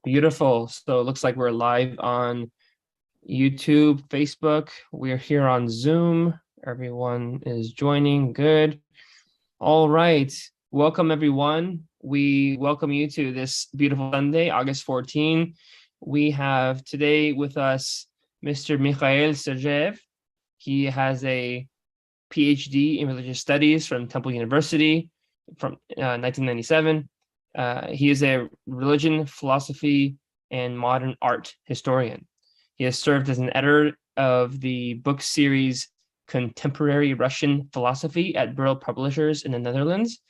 Beautiful. So it looks like we're live on YouTube, Facebook. We're here on Zoom. Everyone is joining. Good. All right. Welcome, everyone. We welcome you to this beautiful Sunday, August 14. We have today with us Mr. Mikhail Sergeyev. He has a PhD in religious studies from Temple University from 1997. He is a religion, philosophy, and modern art historian. He has served as an editor of the book series Contemporary Russian Philosophy at Brill Publishers in the Netherlands,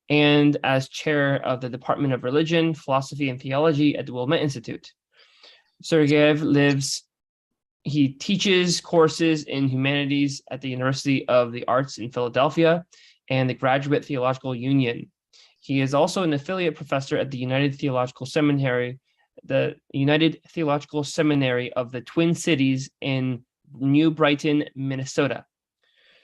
and as chair of the Department of Religion, Philosophy, and Theology at the Wilmette Institute. He teaches courses in humanities at the University of the Arts in Philadelphia and the Graduate Theological Union. He is also an affiliate professor at the United Theological Seminary of the Twin Cities in New Brighton, Minnesota.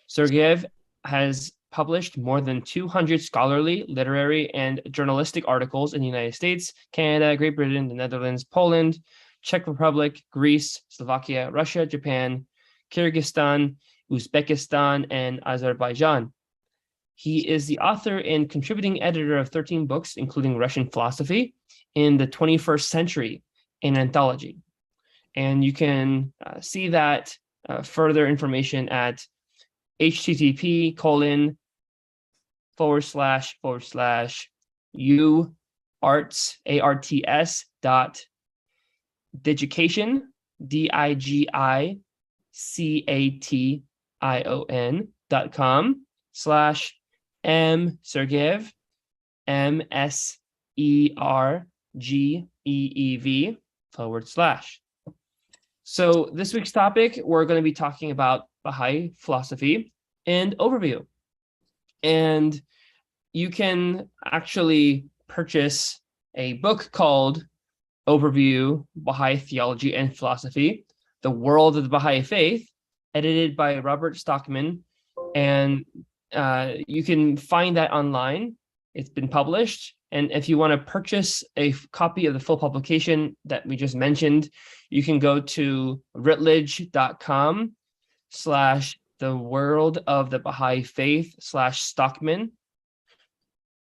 Sergeyev has published more than 200 scholarly, literary, and journalistic articles in the United States, Canada, Great Britain, the Netherlands, Poland, Czech Republic, Greece, Slovakia, Russia, Japan, Kyrgyzstan, Uzbekistan, and Azerbaijan. He is the author and contributing editor of 13 books, including Russian philosophy in the 21st century and Anthropology. And you can see that further information at http://uarts.digication, digication.com/M.Sergeyev, MSERGEEV /. So this week's topic, we're going to be talking about Baha'i philosophy and overview. And you can actually purchase a book called Overview, Baha'i Theology and Philosophy, The World of the Baha'i Faith, edited by Robert Stockman. And you can find that online. It's been published. And if you want to purchase a copy of the full publication that we just mentioned, you can go to Routledge.com/The World of the Baha'i Faith /Stockman.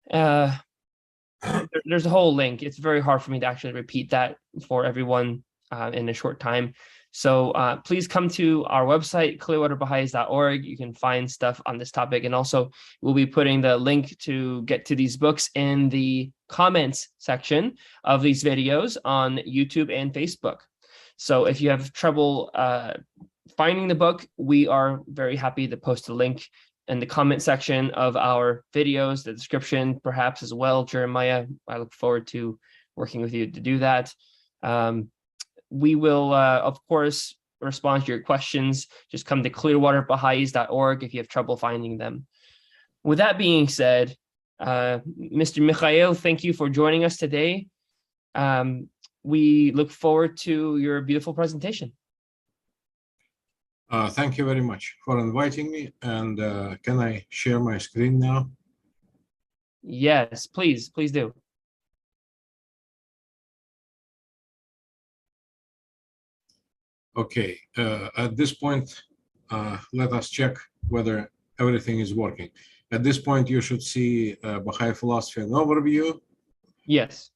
There's a whole link. It's very hard for me to actually repeat that for everyone in a short time. So please come to our website, clearwaterbaha'is.org. You can find stuff on this topic. And also, we'll be putting the link to get to these books in the comments section of these videos on YouTube and Facebook. So if you have trouble finding the book, we are very happy to post a link in the comment section of our videos, the description perhaps as well, Jeremiah. I look forward to working with you to do that. We will, of course, respond to your questions. Just come to clearwaterbaha'is.org if you have trouble finding them. With that being said, Mr. Mikhail, thank you for joining us today. We look forward to your beautiful presentation. Thank you very much for inviting me. And can I share my screen now? Yes, please do. Okay, at this point, let us check whether everything is working. At this point, you should see Baha'i philosophy and overview. Yes.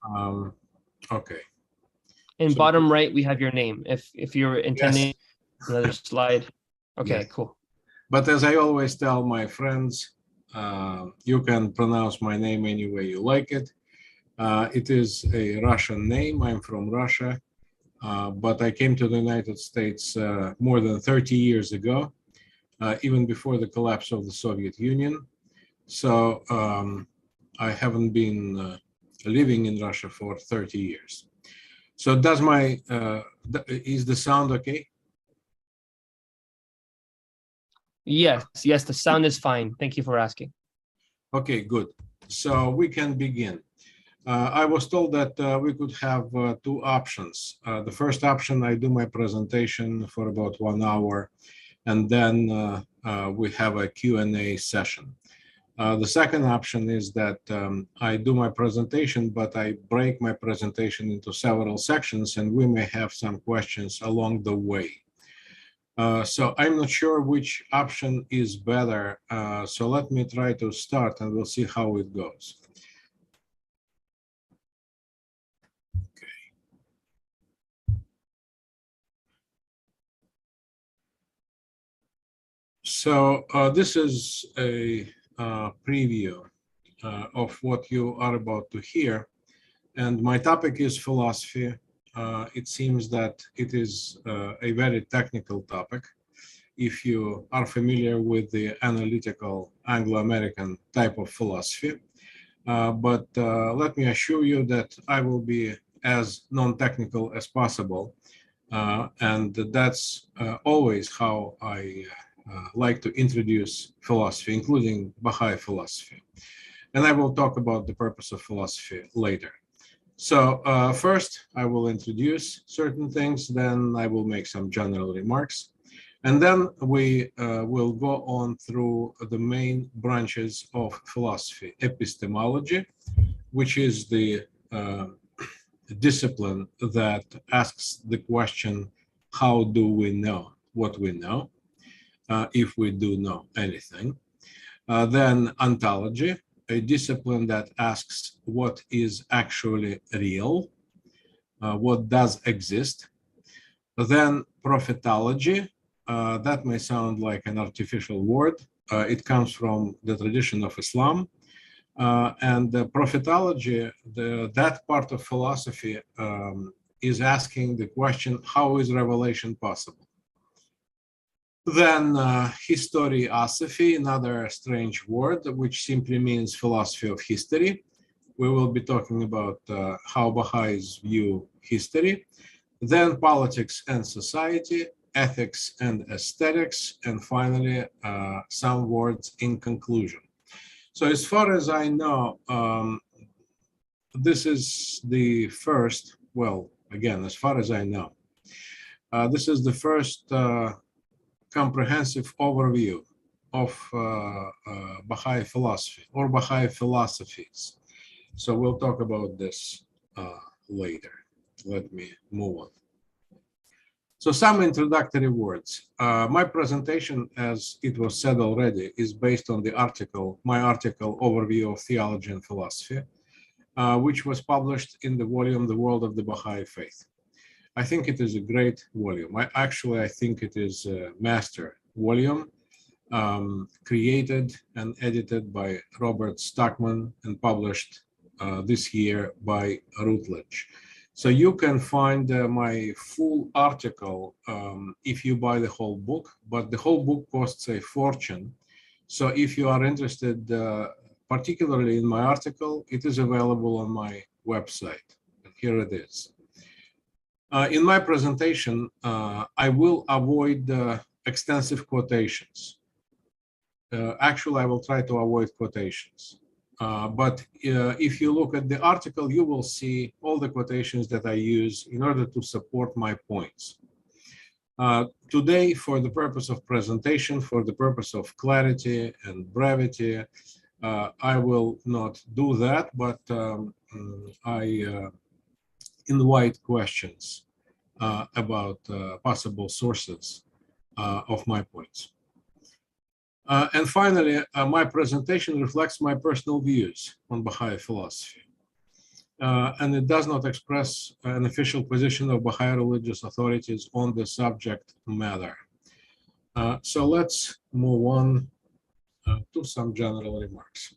Okay. In bottom right, we have your name. If you're intending another slide. Okay, yes. Cool. But as I always tell my friends, you can pronounce my name any way you like it. It is a Russian name. I'm from Russia. But I came to the United States more than 30 years ago, even before the collapse of the Soviet Union. So I haven't been living in Russia for 30 years. So does is the sound okay? Yes, the sound is fine. Thank you for asking. Okay, good. So we can begin. I was told that we could have two options. The first option, I do my presentation for about 1 hour, and then we have a Q&A session. The second option is that I do my presentation, but I break my presentation into several sections, and we may have some questions along the way. So I'm not sure which option is better. So let me try to start, and we'll see how it goes. So this is a preview of what you are about to hear. And my topic is philosophy. It seems that it is a very technical topic. If you are familiar with the analytical Anglo-American type of philosophy. But let me assure you that I will be as non-technical as possible. And that's always how I like to introduce philosophy, including Baha'i philosophy. And I will talk about the purpose of philosophy later. So first, I will introduce certain things, then I will make some general remarks. And then we will go on through the main branches of philosophy, epistemology, which is the discipline that asks the question, how do we know what we know, if we do know anything? Then ontology, a discipline that asks what is actually real, what does exist. Then prophetology, that may sound like an artificial word. It comes from the tradition of Islam. And the prophetology, that part of philosophy is asking the question, how is revelation possible? Then historiosophy, another strange word, which simply means philosophy of history. We will be talking about how Baha'is view history. Then politics and society, ethics and aesthetics, and finally, some words in conclusion. So as far as I know, this is the first, well, again, as far as I know, this is the first comprehensive overview of Baha'i philosophy or Baha'i philosophies. So we'll talk about this later. Let me move on. So some introductory words. My presentation, as it was said already, is based on the article, my article, Overview of Theology and Philosophy, which was published in the volume, The World of the Baha'i Faith. I think it is a great volume. I think it is a master volume, created and edited by Robert Stockman and published this year by Routledge. So you can find my full article if you buy the whole book, but the whole book costs a fortune. So if you are interested, particularly in my article, it is available on my website. And here it is. In my presentation, I will avoid extensive quotations. Actually, I will try to avoid quotations. But if you look at the article, you will see all the quotations that I use in order to support my points. Today, for the purpose of presentation, for the purpose of clarity and brevity, I will not do that, but I invite questions about possible sources of my points. And finally, my presentation reflects my personal views on Baha'i philosophy. And it does not express an official position of Baha'i religious authorities on the subject matter. So let's move on to some general remarks.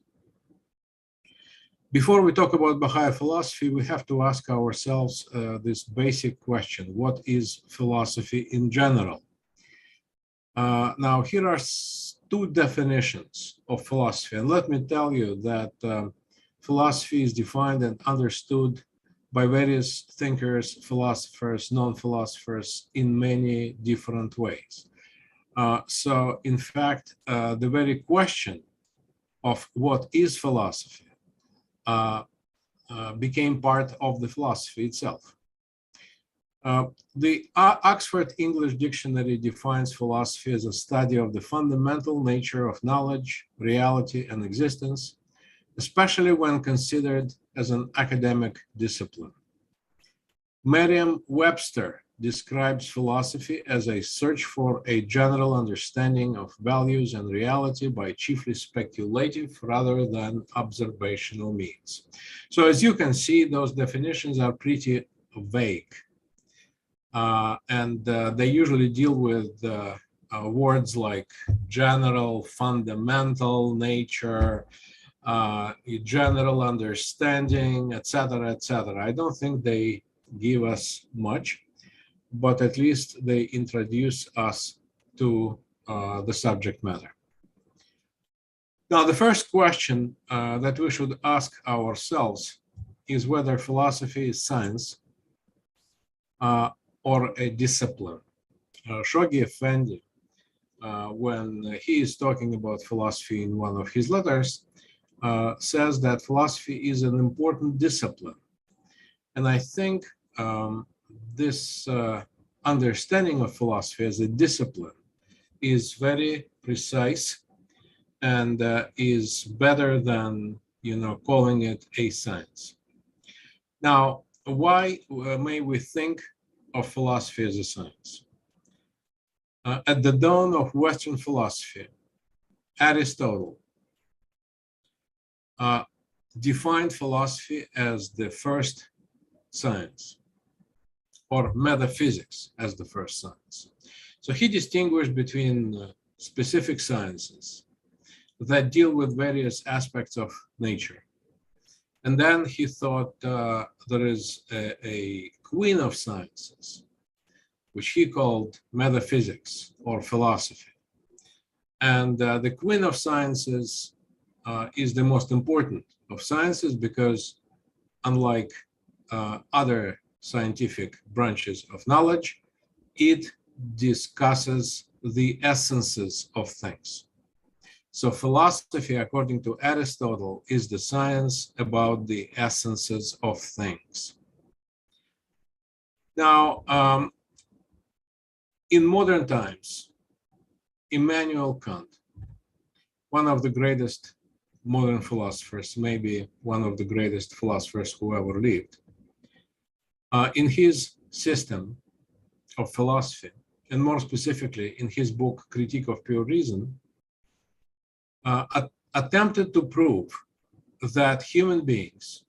Before we talk about Baha'i philosophy, we have to ask ourselves this basic question: what is philosophy in general? Now, here are two definitions of philosophy. And let me tell you that philosophy is defined and understood by various thinkers, philosophers, non-philosophers in many different ways. So, in fact, the very question of what is philosophy became part of the philosophy itself. The Oxford English Dictionary defines philosophy as a study of the fundamental nature of knowledge, reality, and existence, especially when considered as an academic discipline. Merriam-Webster describes philosophy as a search for a general understanding of values and reality by chiefly speculative rather than observational means. So as you can see, those definitions are pretty vague. And they usually deal with words like general, fundamental, nature, general understanding, etc., etc. I don't think they give us much, but at least they introduce us to the subject matter. Now, the first question that we should ask ourselves is whether philosophy is science or a discipline. Shoghi Effendi, when he is talking about philosophy in one of his letters, says that philosophy is an important discipline. And I think this understanding of philosophy as a discipline is very precise and is better than, calling it a science. Now, why may we think of philosophy as a science? At the dawn of Western philosophy, Aristotle defined philosophy as the first science, or metaphysics as the first science. So he distinguished between specific sciences that deal with various aspects of nature. And then he thought there is a queen of sciences, which he called metaphysics or philosophy. And the queen of sciences is the most important of sciences because unlike other scientific branches of knowledge, it discusses the essences of things. So philosophy, according to Aristotle, is the science about the essences of things. Now, in modern times, Immanuel Kant, one of the greatest modern philosophers, maybe one of the greatest philosophers who ever lived, in his system of philosophy, and more specifically in his book, Critique of Pure Reason, attempted to prove that human beings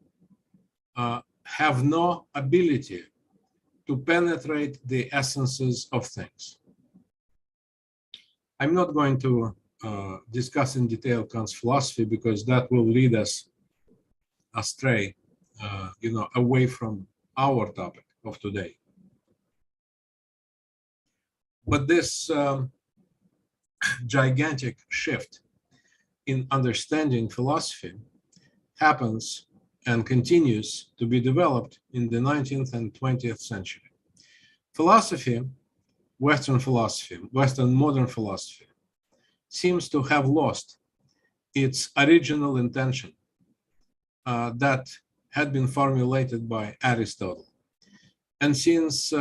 have no ability to penetrate the essences of things. I'm not going to discuss in detail Kant's philosophy because that will lead us astray, away from our topic of today. But this gigantic shift in understanding philosophy happens and continues to be developed in the 19th and 20th century. Philosophy, Western modern philosophy, seems to have lost its original intention that had been formulated by Aristotle. And since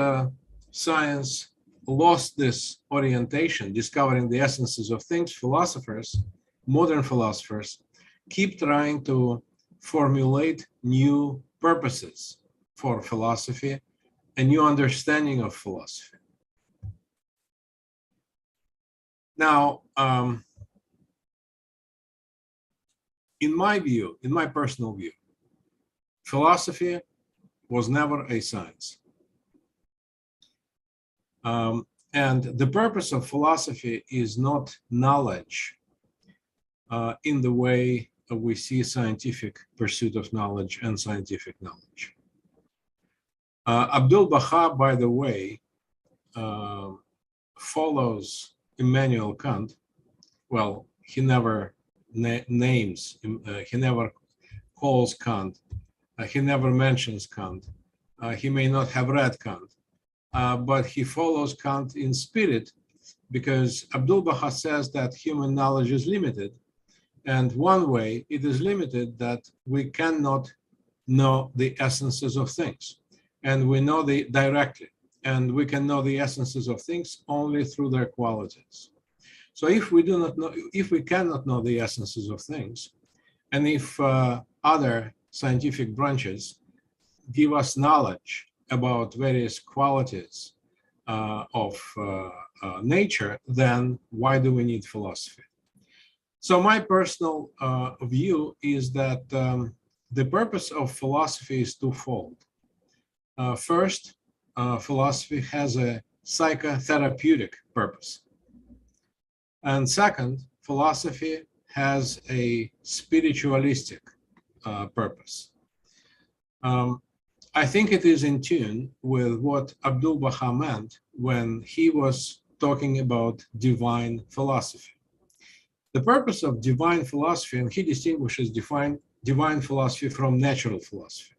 science lost this orientation, discovering the essences of things, modern philosophers, keep trying to formulate new purposes for philosophy, a new understanding of philosophy. Now, in my view, in my personal view, philosophy was never a science. And the purpose of philosophy is not knowledge in the way we see scientific pursuit of knowledge and scientific knowledge. Abdu'l-Baha, by the way, follows Immanuel Kant. Well, he never names, he never calls Kant, he never mentions Kant. He may not have read Kant, but he follows Kant in spirit because Abdu'l-Baha says that human knowledge is limited. And one way it is limited that we cannot know the essences of things. And we know directly. and we can know the essences of things only through their qualities. So if we do not know, if we cannot know the essences of things, and if other scientific branches give us knowledge about various qualities of nature, then why do we need philosophy? So my personal view is that the purpose of philosophy is twofold. First, philosophy has a psychotherapeutic purpose. And second, philosophy has a spiritualistic purpose. I think it is in tune with what Abdu'l-Baha meant when he was talking about divine philosophy. The purpose of divine philosophy, and he distinguishes divine philosophy from natural philosophy.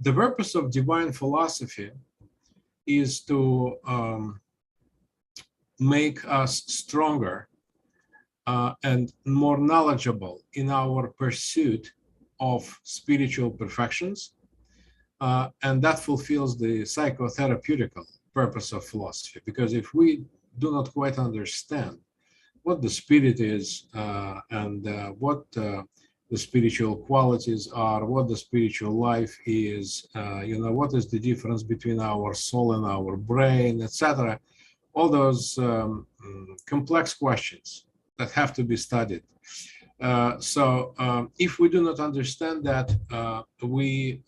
The purpose of divine philosophy is to make us stronger and more knowledgeable in our pursuit of spiritual perfections. And that fulfills the psychotherapeutical purpose of philosophy, because if we do not quite understand what the spirit is and what the spiritual qualities are, what the spiritual life is, what is the difference between our soul and our brain, etc. All those complex questions that have to be studied. So if we do not understand that, we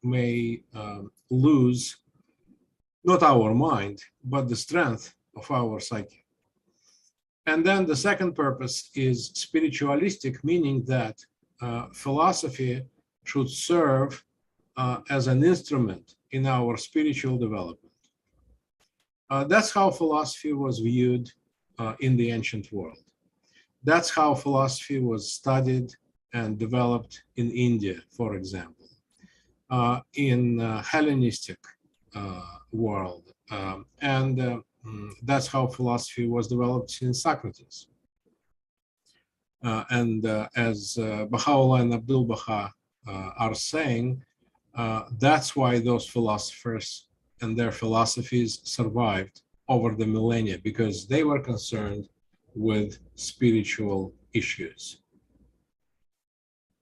may lose not our mind, but the strength of our psyche. And then the second purpose is spiritualistic, meaning that philosophy should serve as an instrument in our spiritual development. That's how philosophy was viewed in the ancient world. That's how philosophy was studied and developed in India, for example, in Hellenistic world, and that's how philosophy was developed since Socrates. And as Baha'u'llah and Abdu'l-Baha are saying, that's why those philosophers and their philosophies survived over the millennia, because they were concerned with spiritual issues.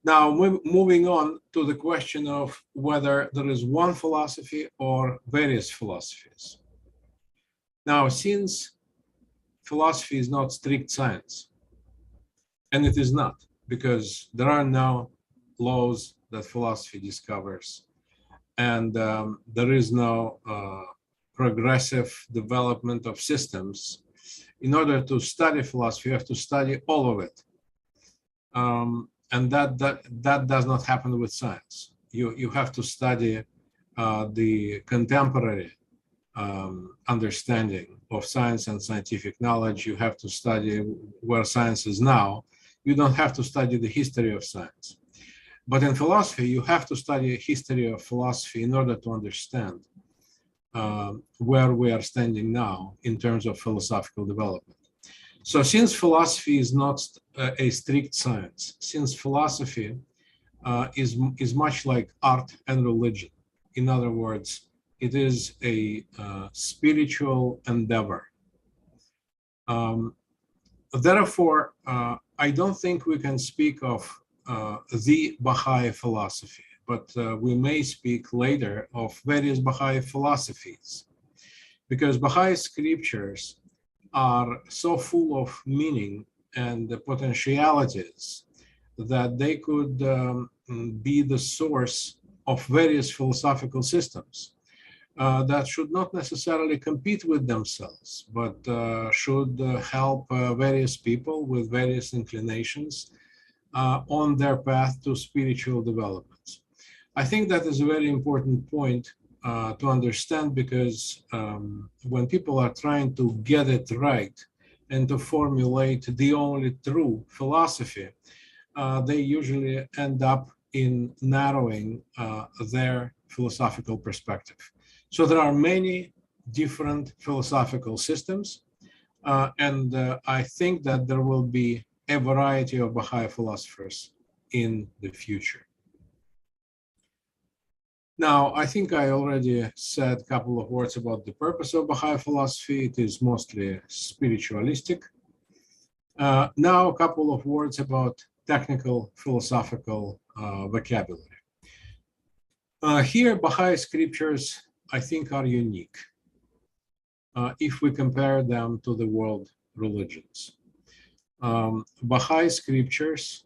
Now, moving on to the question of whether there is one philosophy or various philosophies. Now, since philosophy is not strict science, and it is not, because there are no laws that philosophy discovers, and there is no progressive development of systems. In order to study philosophy, you have to study all of it. And that does not happen with science. You have to study the contemporary understanding of science and scientific knowledge. You have to study where science is now. You don't have to study the history of science. But in philosophy, you have to study a history of philosophy in order to understand where we are standing now in terms of philosophical development. So since philosophy is not a strict science, since philosophy is much like art and religion, in other words, it is a spiritual endeavor. Therefore, I don't think we can speak of the Baha'i philosophy, but we may speak later of various Baha'i philosophies, because Baha'i scriptures are so full of meaning and potentialities that they could be the source of various philosophical systems that should not necessarily compete with themselves, but should help various people with various inclinations on their path to spiritual developments. I think that is a very important point to understand, because when people are trying to get it right and to formulate the only true philosophy, they usually end up in narrowing their philosophical perspective. So there are many different philosophical systems, and I think that there will be a variety of Baha'i philosophers in the future. Now, I think I already said a couple of words about the purpose of Baha'i philosophy. It is mostly spiritualistic. Now, a couple of words about technical philosophical vocabulary. Here, Baha'i scriptures, I think, are unique if we compare them to the world religions. Baha'i scriptures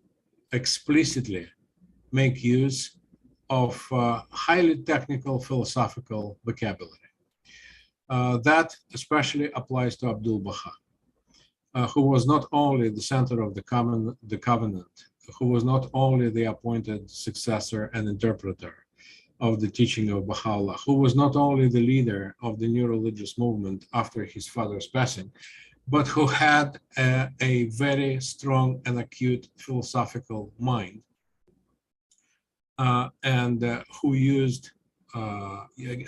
explicitly make use of highly technical philosophical vocabulary. That especially applies to Abdul Baha, who was not only the center of the covenant, who was not only the appointed successor and interpreter of the teaching of Baha'u'llah, who was not only the leader of the new religious movement after his father's passing, but who had a very strong and acute philosophical mind, and who used,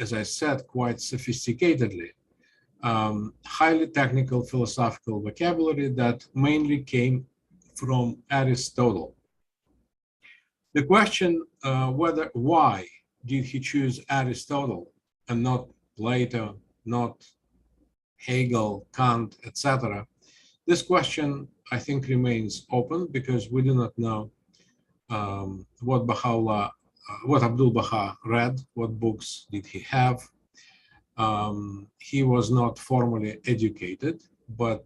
as I said, quite sophisticatedly, highly technical philosophical vocabulary that mainly came from Aristotle. The question why did he choose Aristotle and not Plato, not Hegel, Kant, etc.? This question, I think, remains open because we do not know what Abdul Baha read, what books did he have. He was not formally educated, but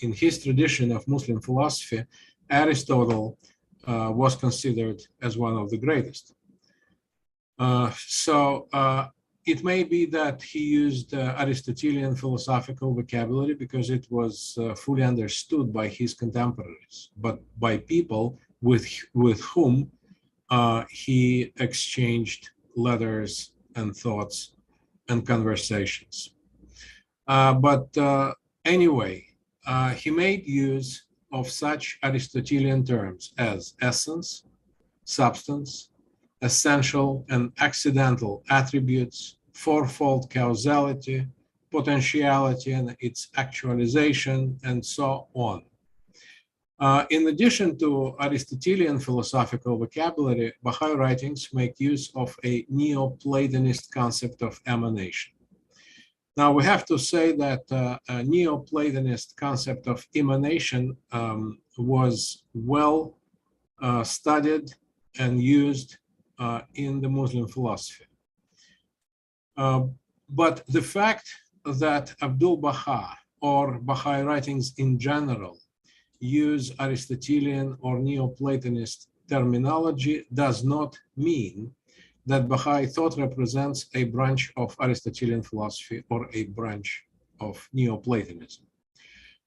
in his tradition of Muslim philosophy, Aristotle was considered as one of the greatest. So it may be that he used Aristotelian philosophical vocabulary because it was fully understood by his contemporaries, but by people with whom he exchanged letters and thoughts and conversations. Anyway, he made use of such Aristotelian terms as essence, substance, essential and accidental attributes, fourfold causality, potentiality and its actualization, and so on. In addition to Aristotelian philosophical vocabulary, Baha'i writings make use of a Neoplatonist concept of emanation. Now, we have to say that a Neoplatonist concept of emanation was well studied and used in the Muslim philosophy. But the fact that Abdul Baha or Baha'i writings in general use Aristotelian or Neoplatonist terminology does not mean that Baha'i thought represents a branch of Aristotelian philosophy or a branch of Neoplatonism.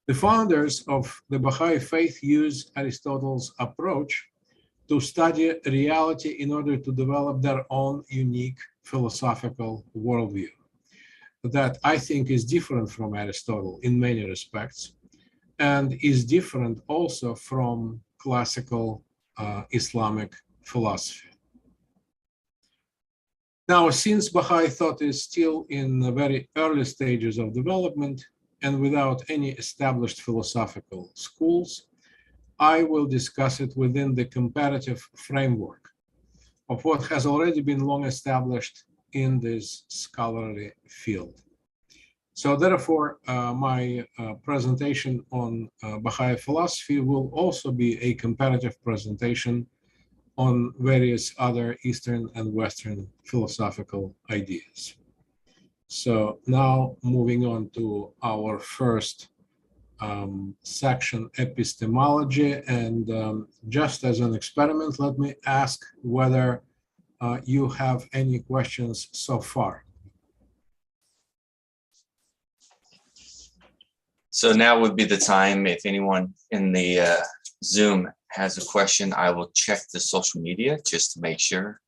The founders of the Baha'i faith use Aristotle's approach to study reality in order to develop their own unique philosophical worldview that I think is different from Aristotle in many respects, and is different also from classical Islamic philosophy. Now, since Baha'i thought is still in the very early stages of development and without any established philosophical schools, I will discuss it within the comparative framework of what has already been long established in this scholarly field. So therefore, my presentation on Baha'i philosophy will also be a comparative presentation on various other Eastern and Western philosophical ideas. So now moving on to our first section, Epistemology, and just as an experiment, let me ask whether you have any questions so far. So now would be the time, if anyone in the Zoom has a question, I will check the social media just to make sure.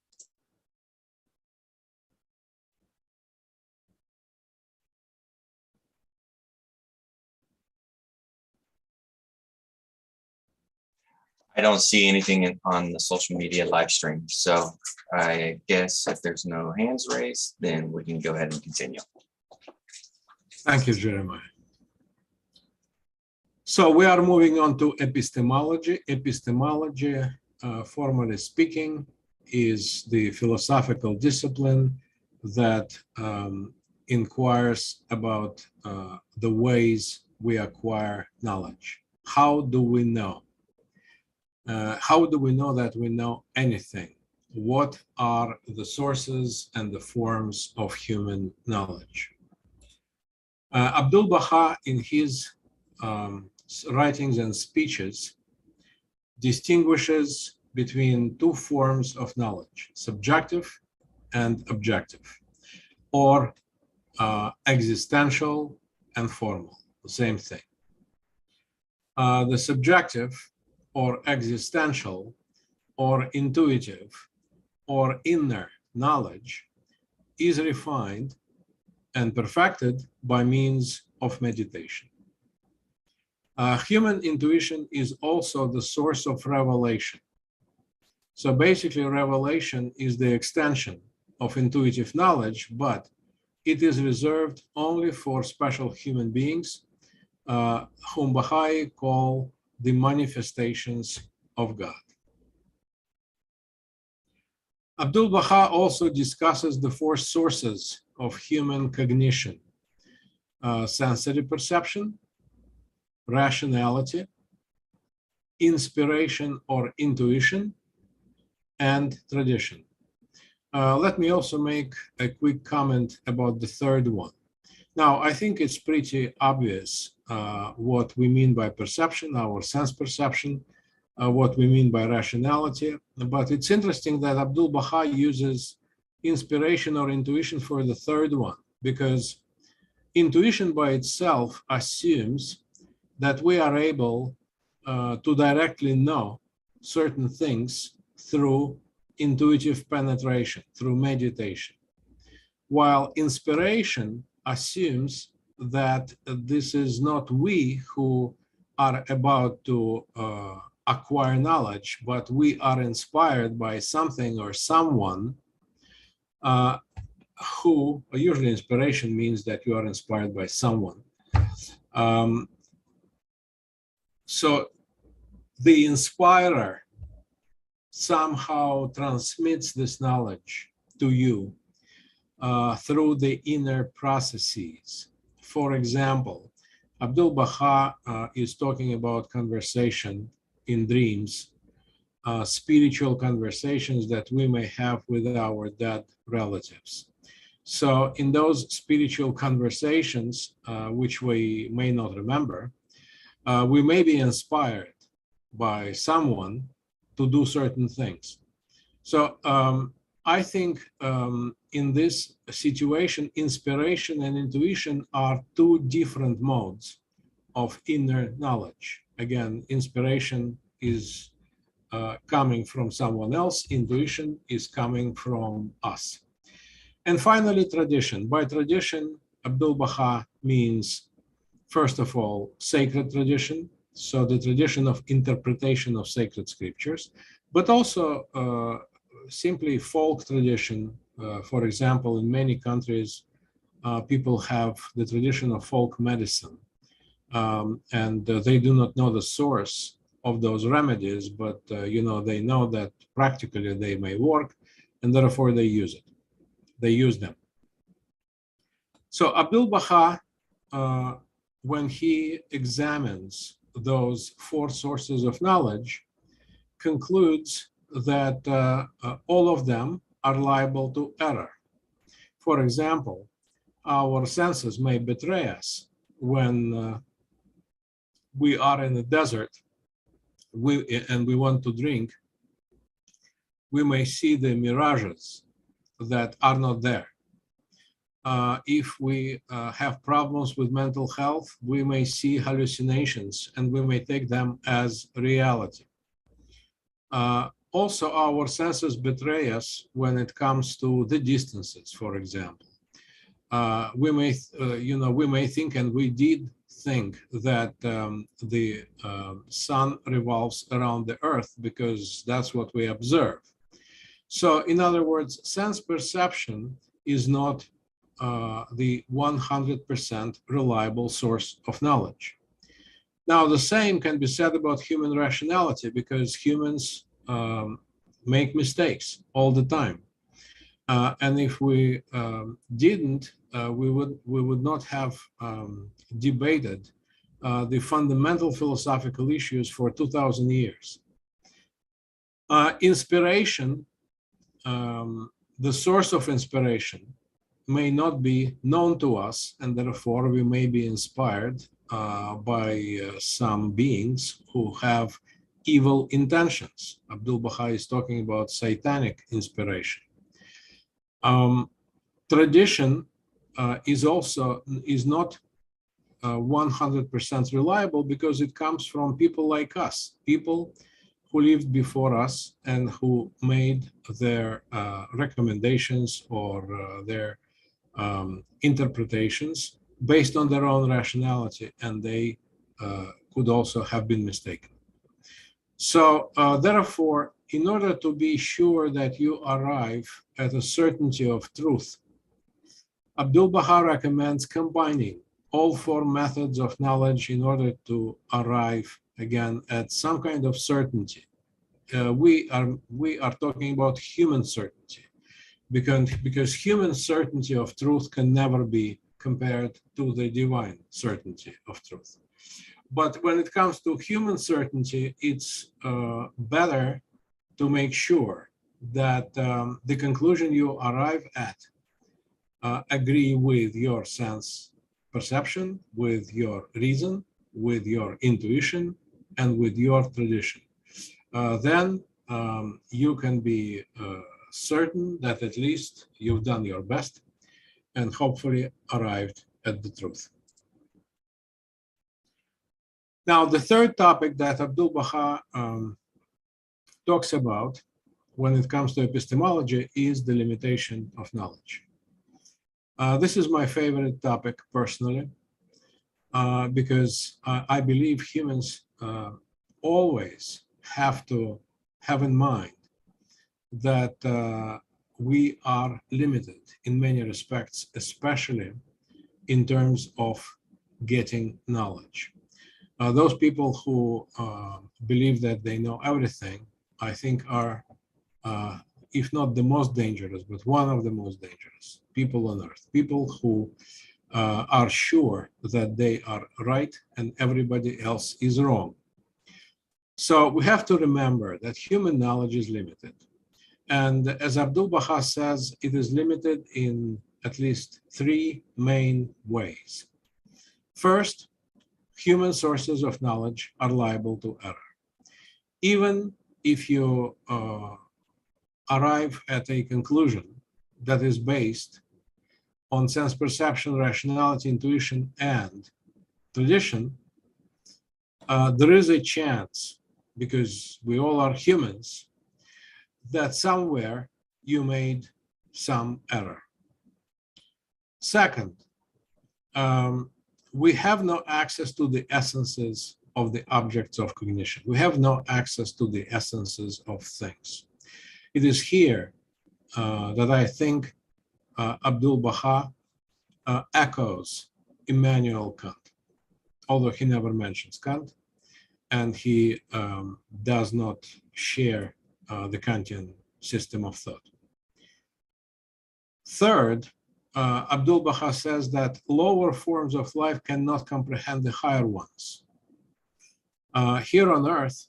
I don't see anything on the social media live stream. So I guess if there's no hands raised, then we can go ahead and continue. Thank you, Jeremiah. So we are moving on to epistemology. Epistemology, formally speaking, is the philosophical discipline that inquires about the ways we acquire knowledge. How do we know? How do we know that we know anything? What are the sources and the forms of human knowledge? Abdul Baha, in his writings and speeches, distinguishes between two forms of knowledge, subjective and objective, or existential and formal, the same thing. The subjective or existential or intuitive or inner knowledge is refined and perfected by means of meditation. Human intuition is also the source of revelation. So basically, revelation is the extension of intuitive knowledge, but it is reserved only for special human beings, whom Baha'i call the manifestations of God. Abdul Baha also discusses the four sources of human cognition: sensory perception, rationality, inspiration or intuition, and tradition. Let me also make a quick comment about the third one. Now, I think it's pretty obvious what we mean by perception, our sense perception, what we mean by rationality. But it's interesting that Abdul Baha uses inspiration or intuition for the third one, because intuition by itself assumes that we are able to directly know certain things through intuitive penetration, through meditation, while inspiration assumes that this is not we who are about to acquire knowledge, but we are inspired by something or someone who, usually inspiration means that you are inspired by someone. So the inspirer somehow transmits this knowledge to you through the inner processes. For example, Abdul Baha is talking about conversation in dreams, spiritual conversations that we may have with our dead relatives. So in those spiritual conversations, which we may not remember, we may be inspired by someone to do certain things. So I think in this situation, inspiration and intuition are two different modes of inner knowledge. Again, inspiration is coming from someone else, intuition is coming from us. And finally, tradition. By tradition, Abdul Baha means, first of all, sacred tradition, so the tradition of interpretation of sacred scriptures, but also simply folk tradition. For example, in many countries, people have the tradition of folk medicine, and they do not know the source of those remedies, but they know that practically they may work, and therefore they use it. They use them. So Abdul Baha, when he examines those four sources of knowledge, concludes that all of them are liable to error. For example, our senses may betray us when we are in the desert and we want to drink. We may see the mirages that are not there. If we have problems with mental health, we may see hallucinations and we may take them as reality. Also, our senses betray us when it comes to the distances, for example. We may think, and we did think, that the sun revolves around the earth because that's what we observe. So, in other words, sense perception is not the 100% reliable source of knowledge. Now, the same can be said about human rationality, because humans make mistakes all the time. And if we didn't, we would not have debated the fundamental philosophical issues for 2,000 years. Inspiration, the source of inspiration, may not be known to us, and therefore we may be inspired by some beings who have evil intentions. Abdul Baha is talking about satanic inspiration. Tradition is not 100% reliable because it comes from people like us, people who lived before us and who made their recommendations or their interpretations based on their own rationality, and they could also have been mistaken. So therefore, in order to be sure that you arrive at a certainty of truth, Abdul Baha recommends combining all four methods of knowledge in order to arrive again at some kind of certainty. We are talking about human certainty, because human certainty of truth can never be compared to the divine certainty of truth. But when it comes to human certainty, it's better to make sure that the conclusion you arrive at agree with your sense perception, with your reason, with your intuition, and with your tradition. Then you can be certain that at least you've done your best and hopefully arrived at the truth. Now, the third topic that Abdul Baha talks about when it comes to epistemology is the limitation of knowledge. This is my favorite topic personally, because I believe humans always have to have in mind that we are limited in many respects, especially in terms of getting knowledge. Those people who believe that they know everything, I think are, if not the most dangerous, but one of the most dangerous people on earth. People who are sure that they are right and everybody else is wrong. So we have to remember that human knowledge is limited. And as Abdul Baha says, it is limited in at least three main ways. First, human sources of knowledge are liable to error. Even if you arrive at a conclusion that is based on sense perception, rationality, intuition, and tradition, there is a chance, because we all are humans, that somewhere you made some error. Second, we have no access to the essences of the objects of cognition. We have no access to the essences of things. It is here that I think Abdul Baha echoes Immanuel Kant, although he never mentions Kant, and he does not share the Kantian system of thought. Third, Abdul Baha says that lower forms of life cannot comprehend the higher ones. Here on Earth,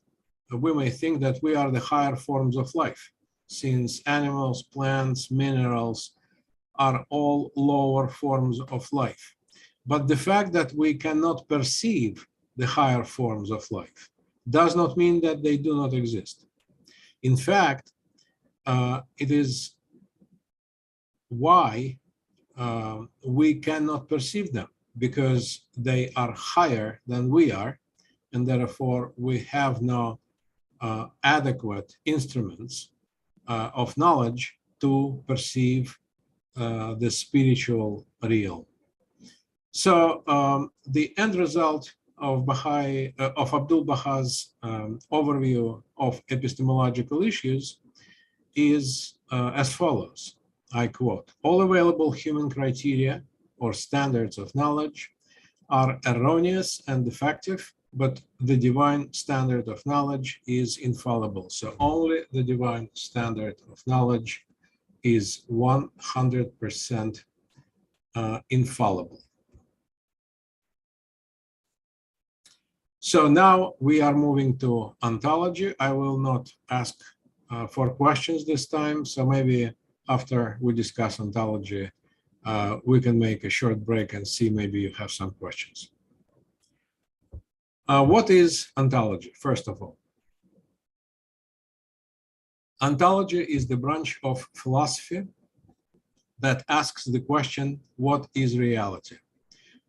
we may think that we are the higher forms of life, since animals, plants, minerals are all lower forms of life. But the fact that we cannot perceive the higher forms of life does not mean that they do not exist. In fact, it is why we cannot perceive them, because they are higher than we are, and therefore we have no adequate instruments of knowledge to perceive the spiritual real. So the end result of Abdul Baha's overview of epistemological issues is as follows. I quote, "All available human criteria or standards of knowledge are erroneous and defective but the divine standard of knowledge is infallible. So only the divine standard of knowledge is 100% infallible. So now we are moving to ontology. I will not ask for questions this time. So maybe after we discuss ontology, we can make a short break and see maybe you have some questions. What is ontology, first of all? Ontology is the branch of philosophy that asks the question, what is reality?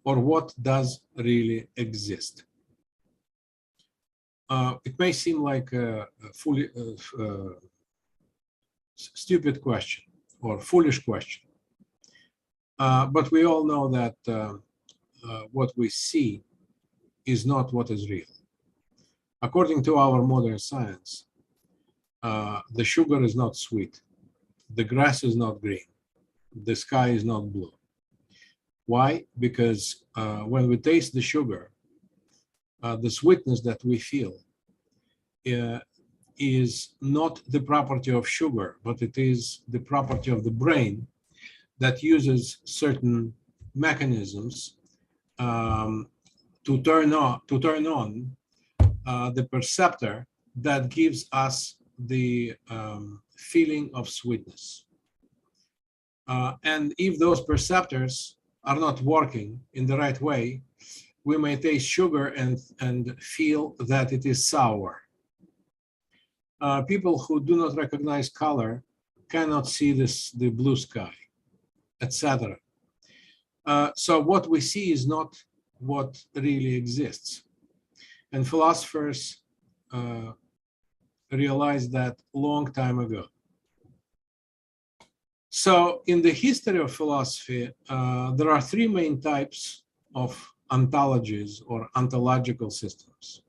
Or what does really exist? It may seem like a fully stupid question or foolish question, but we all know that what we see is not what is real. According to our modern science, the sugar is not sweet, the grass is not green, the sky is not blue. Why? Because when we taste the sugar, the sweetness that we feel is not the property of sugar, but it is the property of the brain that uses certain mechanisms to turn on the perceptor that gives us the feeling of sweetness. And if those perceptors are not working in the right way, we may taste sugar and feel that it is sour. People who do not recognize color cannot see the blue sky, etc. So what we see is not what really exists. And philosophers realized that long time ago. So in the history of philosophy, there are three main types of ontologies or ontological systems.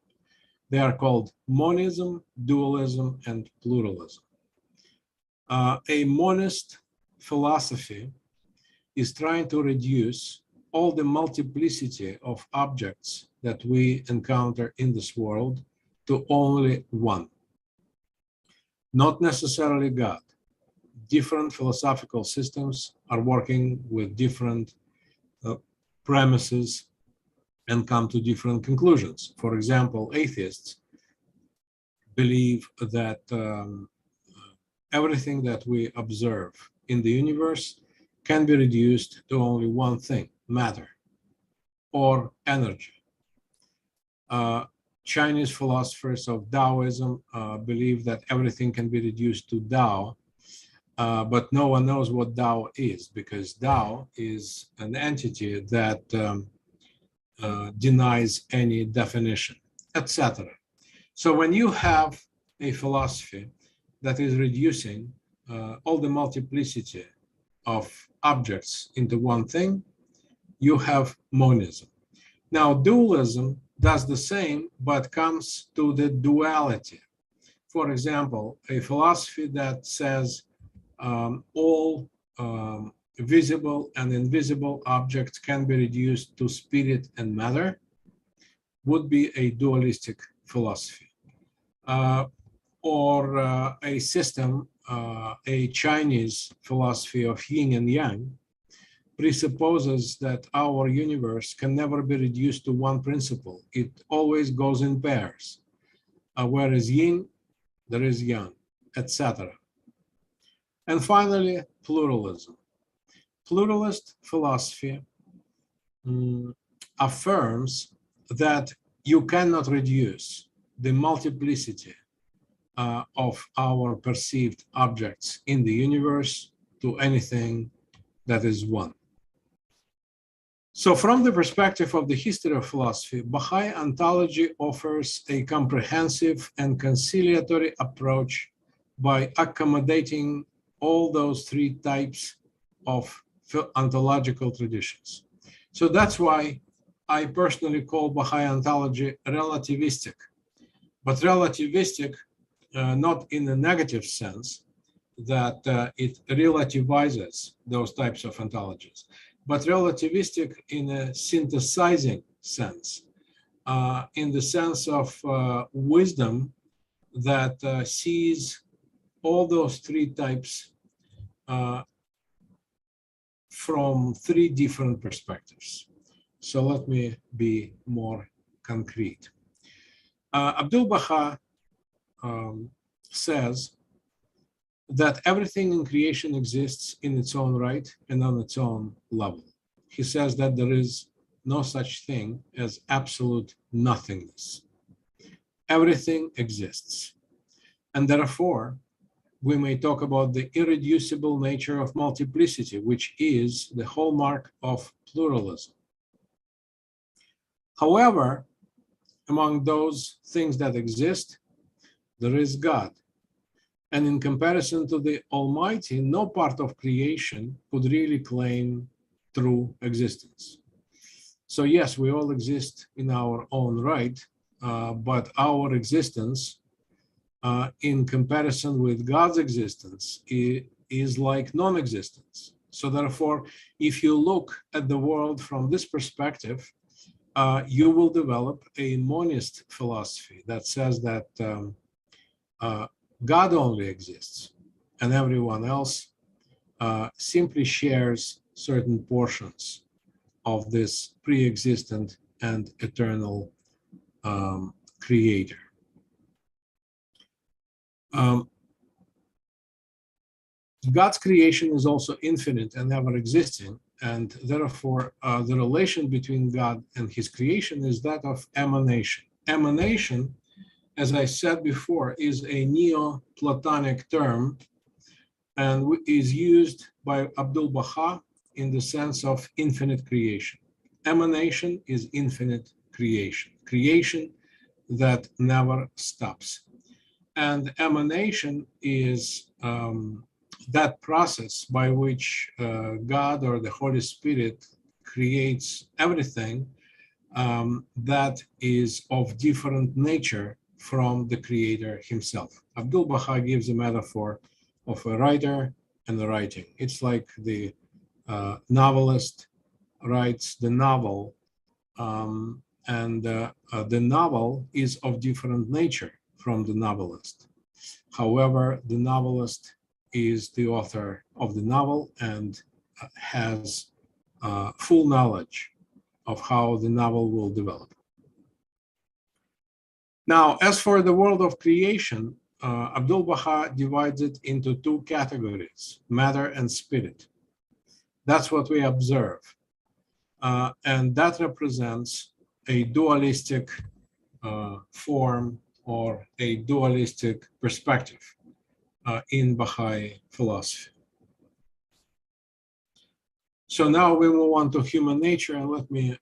They are called monism, dualism, and pluralism. A monist philosophy is trying to reduce all the multiplicity of objects that we encounter in this world to only one. Not necessarily God. Different philosophical systems are working with different premises and come to different conclusions. For example, atheists believe that everything that we observe in the universe can be reduced to only one thing, matter or energy. Chinese philosophers of Taoism believe that everything can be reduced to Tao, but no one knows what Tao is, because Tao is an entity that denies any definition, etc. So when you have a philosophy that is reducing all the multiplicity of objects into one thing, you have monism. Now, dualism does the same, but comes to the duality. For example, a philosophy that says all visible and invisible objects can be reduced to spirit and matter would be a dualistic philosophy. Or a system, a Chinese philosophy of yin and yang, presupposes that our universe can never be reduced to one principle. It always goes in pairs. Whereas yin, there is yang, etc. And finally, pluralism. Pluralist philosophy affirms that you cannot reduce the multiplicity of our perceived objects in the universe to anything that is one. So from the perspective of the history of philosophy, Baha'i ontology offers a comprehensive and conciliatory approach by accommodating all those three types of ontological traditions. So that's why I personally call Baha'i ontology relativistic, but relativistic not in a negative sense that it relativizes those types of ontologies, but relativistic in a synthesizing sense, in the sense of wisdom that sees all those three types from three different perspectives. So let me be more concrete. Abdu'l-Baha says that everything in creation exists in its own right and on its own level. He says that there is no such thing as absolute nothingness. Everything exists. And therefore, we may talk about the irreducible nature of multiplicity, which is the hallmark of pluralism. However, among those things that exist, there is God. And in comparison to the Almighty, no part of creation could really claim true existence. So yes, we all exist in our own right, but our existence in comparison with God's existence is like non-existence. So therefore, if you look at the world from this perspective, you will develop a monist philosophy that says that God only exists and everyone else simply shares certain portions of this pre-existent and eternal creator. God's creation is also infinite and ever existing, and therefore the relation between God and his creation is that of emanation. Emanation, as I said before, is a Neoplatonic term and is used by Abdu'l-Baha in the sense of infinite creation. Emanation is infinite creation, creation that never stops. And emanation is that process by which God or the Holy Spirit creates everything that is of different nature from the Creator himself. Abdu'l-Baha gives a metaphor of a writer and a writing. It's like the novelist writes the novel, and the novel is of different nature from the novelist. However, the novelist is the author of the novel and has full knowledge of how the novel will develop. Now, as for the world of creation, Abdu'l-Baha divides it into two categories, matter and spirit. That's what we observe. And that represents a dualistic form or a dualistic perspective in Baha'i philosophy. So now we move on to human nature, and let me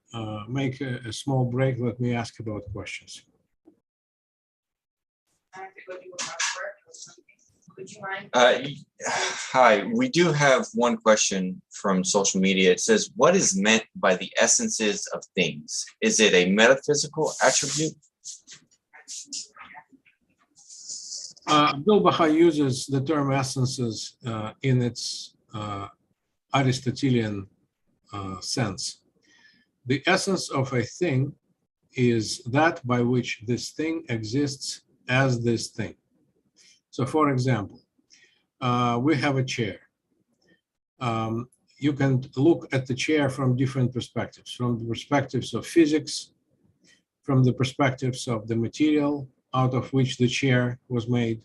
make a small break. Let me ask about questions. Would you mind? Hi, we do have one question from social media. It says, what is meant by the essences of things? Is it a metaphysical attribute? Abdu'l-Baha uses the term essences in its Aristotelian sense. The essence of a thing is that by which this thing exists as this thing. So for example, we have a chair. You can look at the chair from different perspectives, from the perspectives of physics, from the perspectives of the material out of which the chair was made,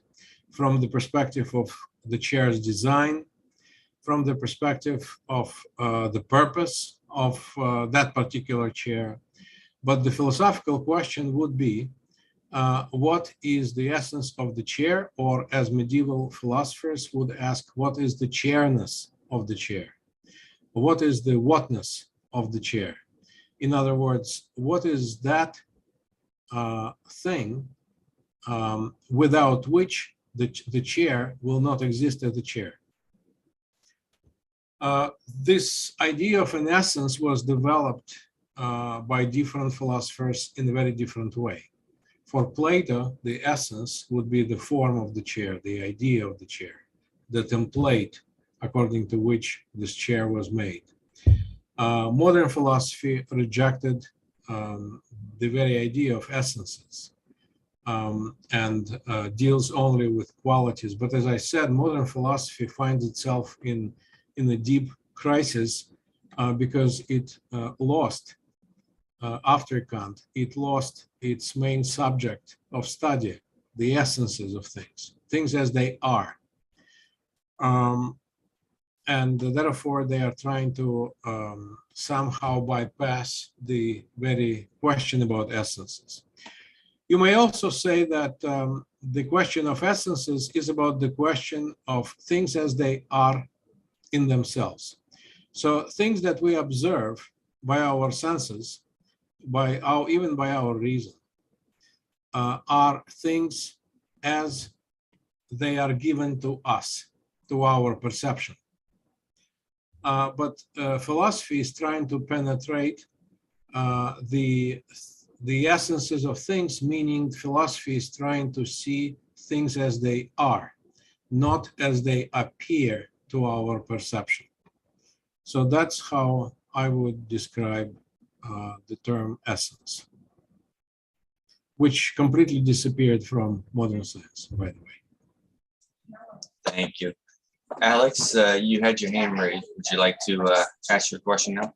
from the perspective of the chair's design, from the perspective of the purpose of that particular chair. But the philosophical question would be, what is the essence of the chair? Or as medieval philosophers would ask, what is the chairness of the chair? What is the whatness of the chair? In other words, what is that thing without which the chair will not exist as a chair? This idea of an essence was developed by different philosophers in a very different way. For Plato, the essence would be the form of the chair, the idea of the chair, the template according to which this chair was made. Modern philosophy rejected the very idea of essences and deals only with qualities. But as I said, modern philosophy finds itself in a deep crisis because it lost, after Kant, it lost its main subject of study, the essences of things as they are. And therefore, they are trying to somehow bypass the very question about essences. You may also say that the question of essences is about the question of things as they are in themselves. So things that we observe by our senses, even by our reason, are things as they are given to us, to our perception. But philosophy is trying to penetrate the essences of things, meaning philosophy is trying to see things as they are, not as they appear to our perception. So that's how I would describe the term essence, which completely disappeared from modern science, by the way. Thank you. Alex, you had your hand raised. Would you like to ask your question now?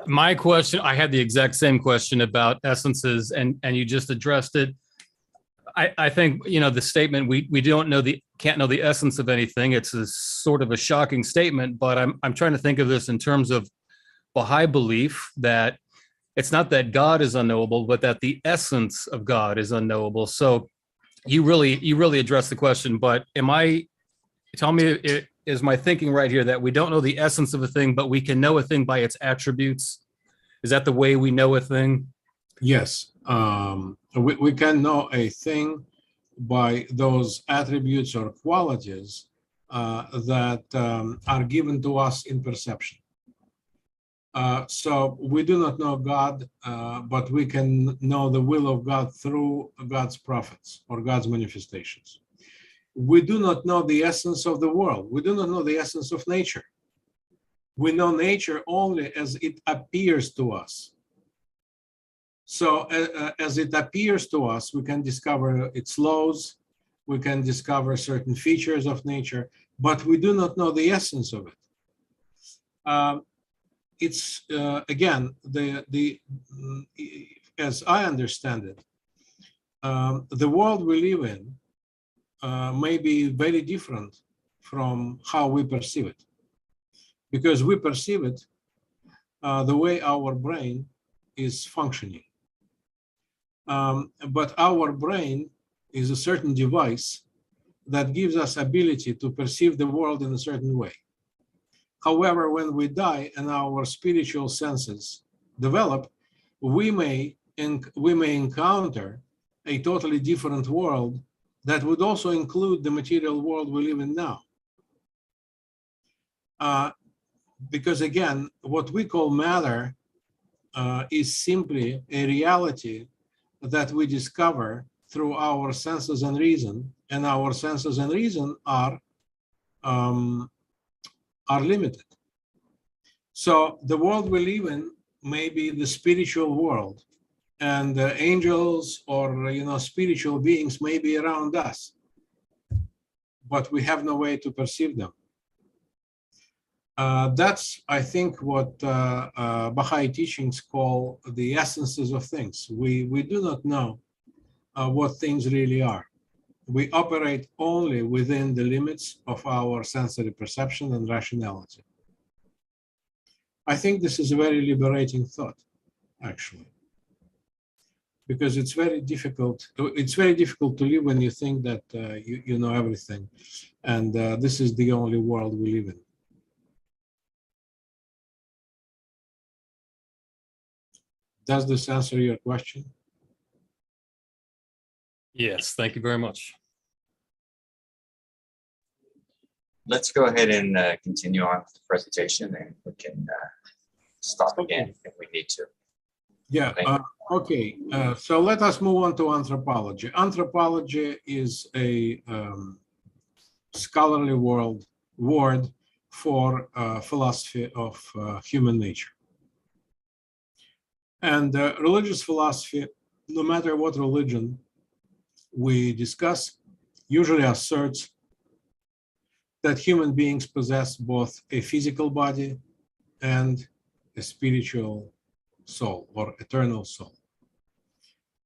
My question, I had the exact same question about essences, and you just addressed it. I think, the statement, we can't know the essence of anything. It's a sort of a shocking statement, but I'm trying to think of this in terms of Baha'i belief that it's not that God is unknowable, but that the essence of God is unknowable. So you really addressed the question, but tell me, is my thinking right here that we don't know the essence of a thing, but we can know a thing by its attributes? Is that the way we know a thing? Yes, we can know a thing by those attributes or qualities that are given to us in perception. So we do not know God, but we can know the will of God through God's prophets or God's manifestations. We do not know the essence of the world. We do not know the essence of nature. We know nature only as it appears to us. So as it appears to us, we can discover its laws, we can discover certain features of nature, but we do not know the essence of it. It's again, as I understand it, the world we live in may be very different from how we perceive it, because we perceive it the way our brain is functioning. But our brain is a certain device that gives us ability to perceive the world in a certain way. However, when we die and our spiritual senses develop, we may encounter a totally different world that would also include the material world we live in now. Because again, what we call matter is simply a reality that we discover through our senses and reason, and our senses and reason are limited. So the world we live in may be the spiritual world, and angels or spiritual beings may be around us, but we have no way to perceive them. That's, I think, what Baha'i teachings call the essences of things. We do not know what things really are. We operate only within the limits of our sensory perception and rationality. I think this is a very liberating thought, actually, because it's very difficult. It's very difficult to live when you think that you know everything, and this is the only world we live in. Does this answer your question? Yes, thank you very much. Let's go ahead and continue on with the presentation, and we can stop again if we need to. Yeah, okay. So let us move on to anthropology. Anthropology is a scholarly word for philosophy of human nature. And religious philosophy, no matter what religion we discuss, usually asserts that human beings possess both a physical body and a spiritual soul or eternal soul.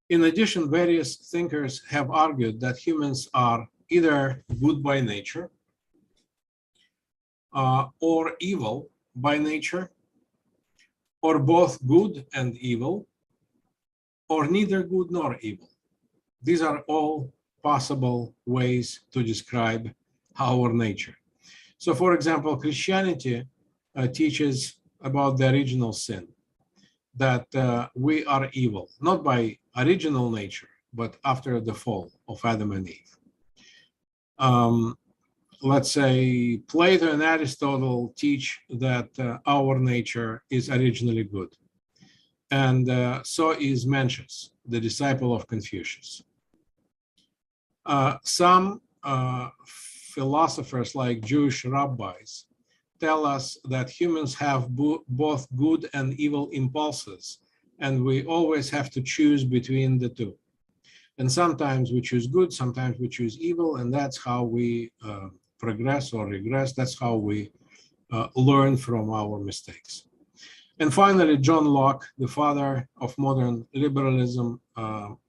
In addition, various thinkers have argued that humans are either good by nature or evil by nature, or both good and evil, or neither good nor evil. These are all possible ways to describe our nature. So, for example, Christianity teaches about the original sin, that we are evil, not by original nature, but after the fall of Adam and Eve. Let's say Plato and Aristotle teach that our nature is originally good. And so is Mencius, the disciple of Confucius. Some philosophers, like Jewish rabbis, tell us that humans have both good and evil impulses, and we always have to choose between the two. And sometimes we choose good, sometimes we choose evil, and that's how we progress or regress. That's how we learn from our mistakes. And finally, John Locke, the father of modern liberalism,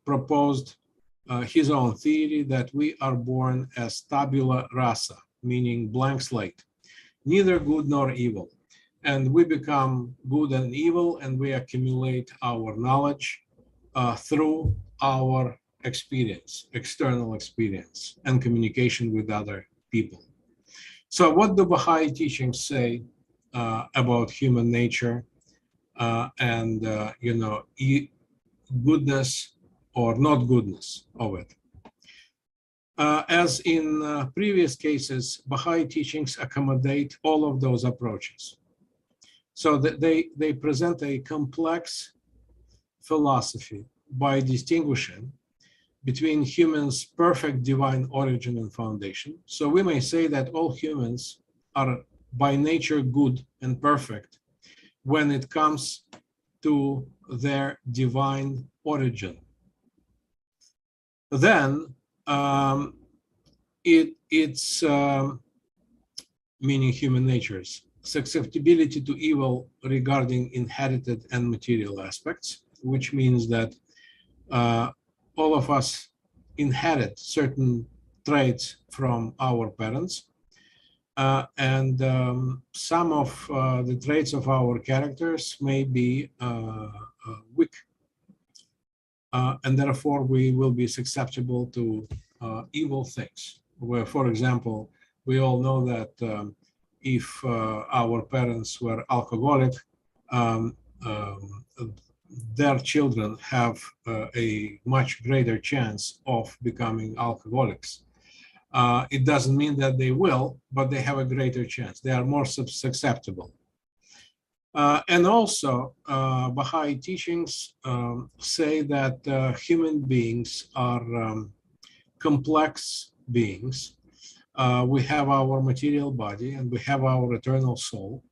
proposed his own theory that we are born as tabula rasa, meaning blank slate, neither good nor evil. And we become good and evil, and we accumulate our knowledge through our experience, external experience, and communication with other people. So what do Baha'i teachings say about human nature and goodness or not goodness of it? As in previous cases, Baha'i teachings accommodate all of those approaches. So that they present a complex philosophy by distinguishing between humans' perfect divine origin and foundation. So we may say that all humans are by nature good and perfect when it comes to their divine origin. Then it's meaning human nature's susceptibility to evil regarding inherited and material aspects, which means that all of us inherit certain traits from our parents, and some of the traits of our characters may be weak, and therefore we will be susceptible to evil things. Where, for example, we all know that if our parents were alcoholic, their children have a much greater chance of becoming alcoholics. It doesn't mean that they will, but they have a greater chance. They are more susceptible. And also, Baha'i teachings say that human beings are complex beings. We have our material body and we have our eternal soul.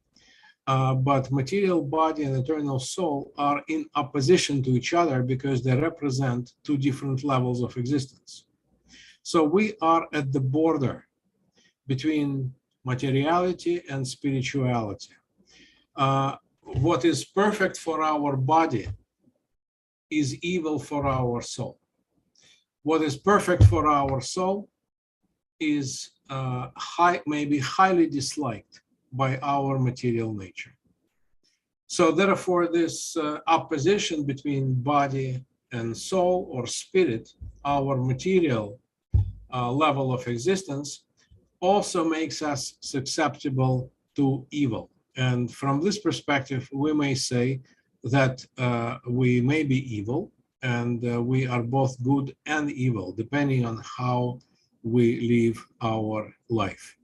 But material body and eternal soul are in opposition to each other because they represent two different levels of existence. So we are at the border between materiality and spirituality. What is perfect for our body is evil for our soul. What is perfect for our soul is maybe highly disliked by our material nature. So therefore, this opposition between body and soul or spirit, our material level of existence, also makes us susceptible to evil. And from this perspective, we may say that we may be evil, and we are both good and evil, depending on how we live our life.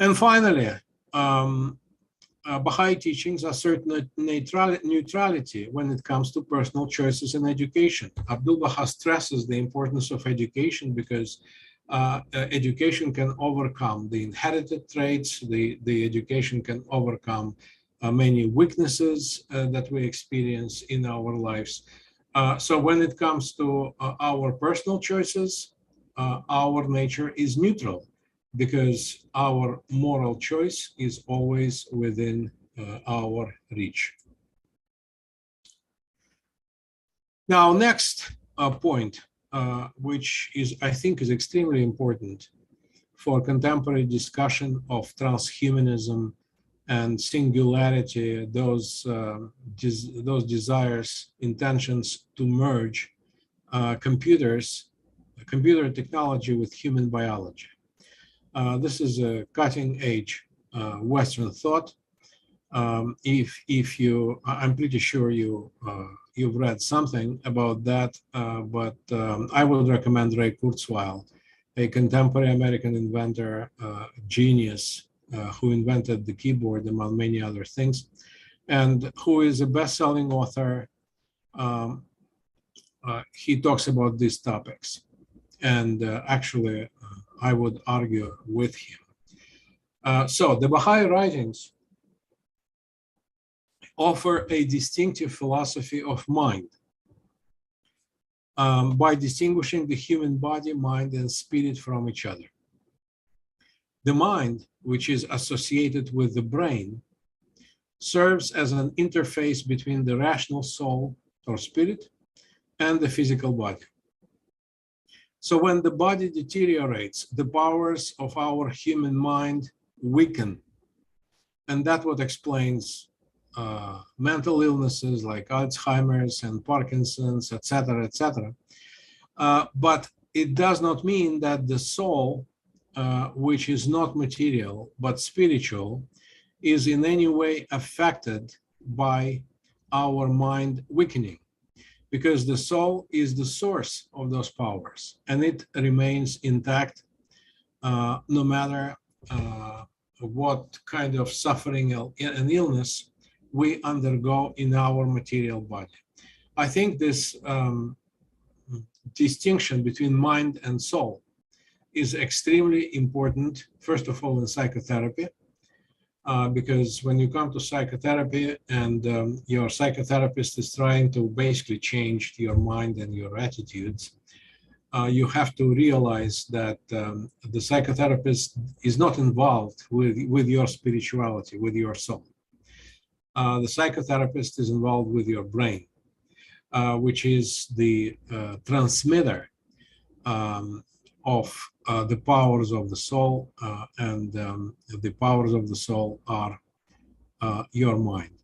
And finally, Baha'i teachings assert neutrality when it comes to personal choices in education. Abdul Baha stresses the importance of education because education can overcome the inherited traits, the education can overcome many weaknesses that we experience in our lives. So when it comes to our personal choices, our nature is neutral because our moral choice is always within our reach. Now, next point, which is, I think, is extremely important for contemporary discussion of transhumanism and singularity, those desires, intentions to merge computer technology with human biology. This is a cutting-edge Western thought. If you, I'm pretty sure you've read something about that, but I would recommend Ray Kurzweil, a contemporary American inventor, genius, who invented the keyboard among many other things, and who is a best-selling author. He talks about these topics, and actually, I would argue with him. So the Baha'i writings offer a distinctive philosophy of mind by distinguishing the human body, mind, and spirit from each other. The mind, which is associated with the brain, serves as an interface between the rational soul or spirit and the physical body. So when the body deteriorates, the powers of our human mind weaken. And that's what explains mental illnesses like Alzheimer's and Parkinson's, etc., etc. But it does not mean that the soul, which is not material but spiritual, is in any way affected by our mind weakening, because the soul is the source of those powers and it remains intact no matter what kind of suffering and illness we undergo in our material body. I think this distinction between mind and soul is extremely important, first of all, in psychotherapy, because when you come to psychotherapy and your psychotherapist is trying to basically change your mind and your attitudes, you have to realize that the psychotherapist is not involved with your spirituality, with your soul. The psychotherapist is involved with your brain, which is the transmitter of the powers of the soul, and the powers of the soul are your mind.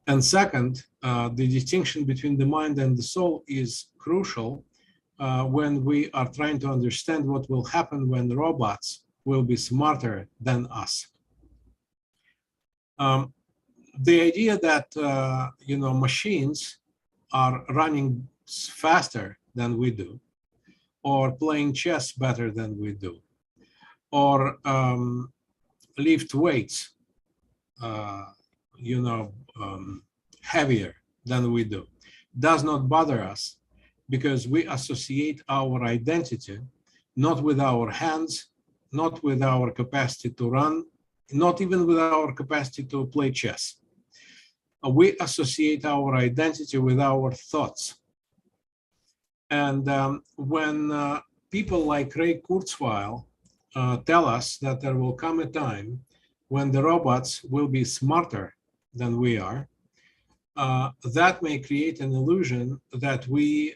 And second, the distinction between the mind and the soul is crucial when we are trying to understand what will happen when robots will be smarter than us. The idea that machines are running faster than we do, or playing chess better than we do, or lift weights heavier than we do, does not bother us, because we associate our identity not with our hands, not with our capacity to run, not even with our capacity to play chess. We associate our identity with our thoughts. And when people like Ray Kurzweil tell us that there will come a time when the robots will be smarter than we are, that may create an illusion that we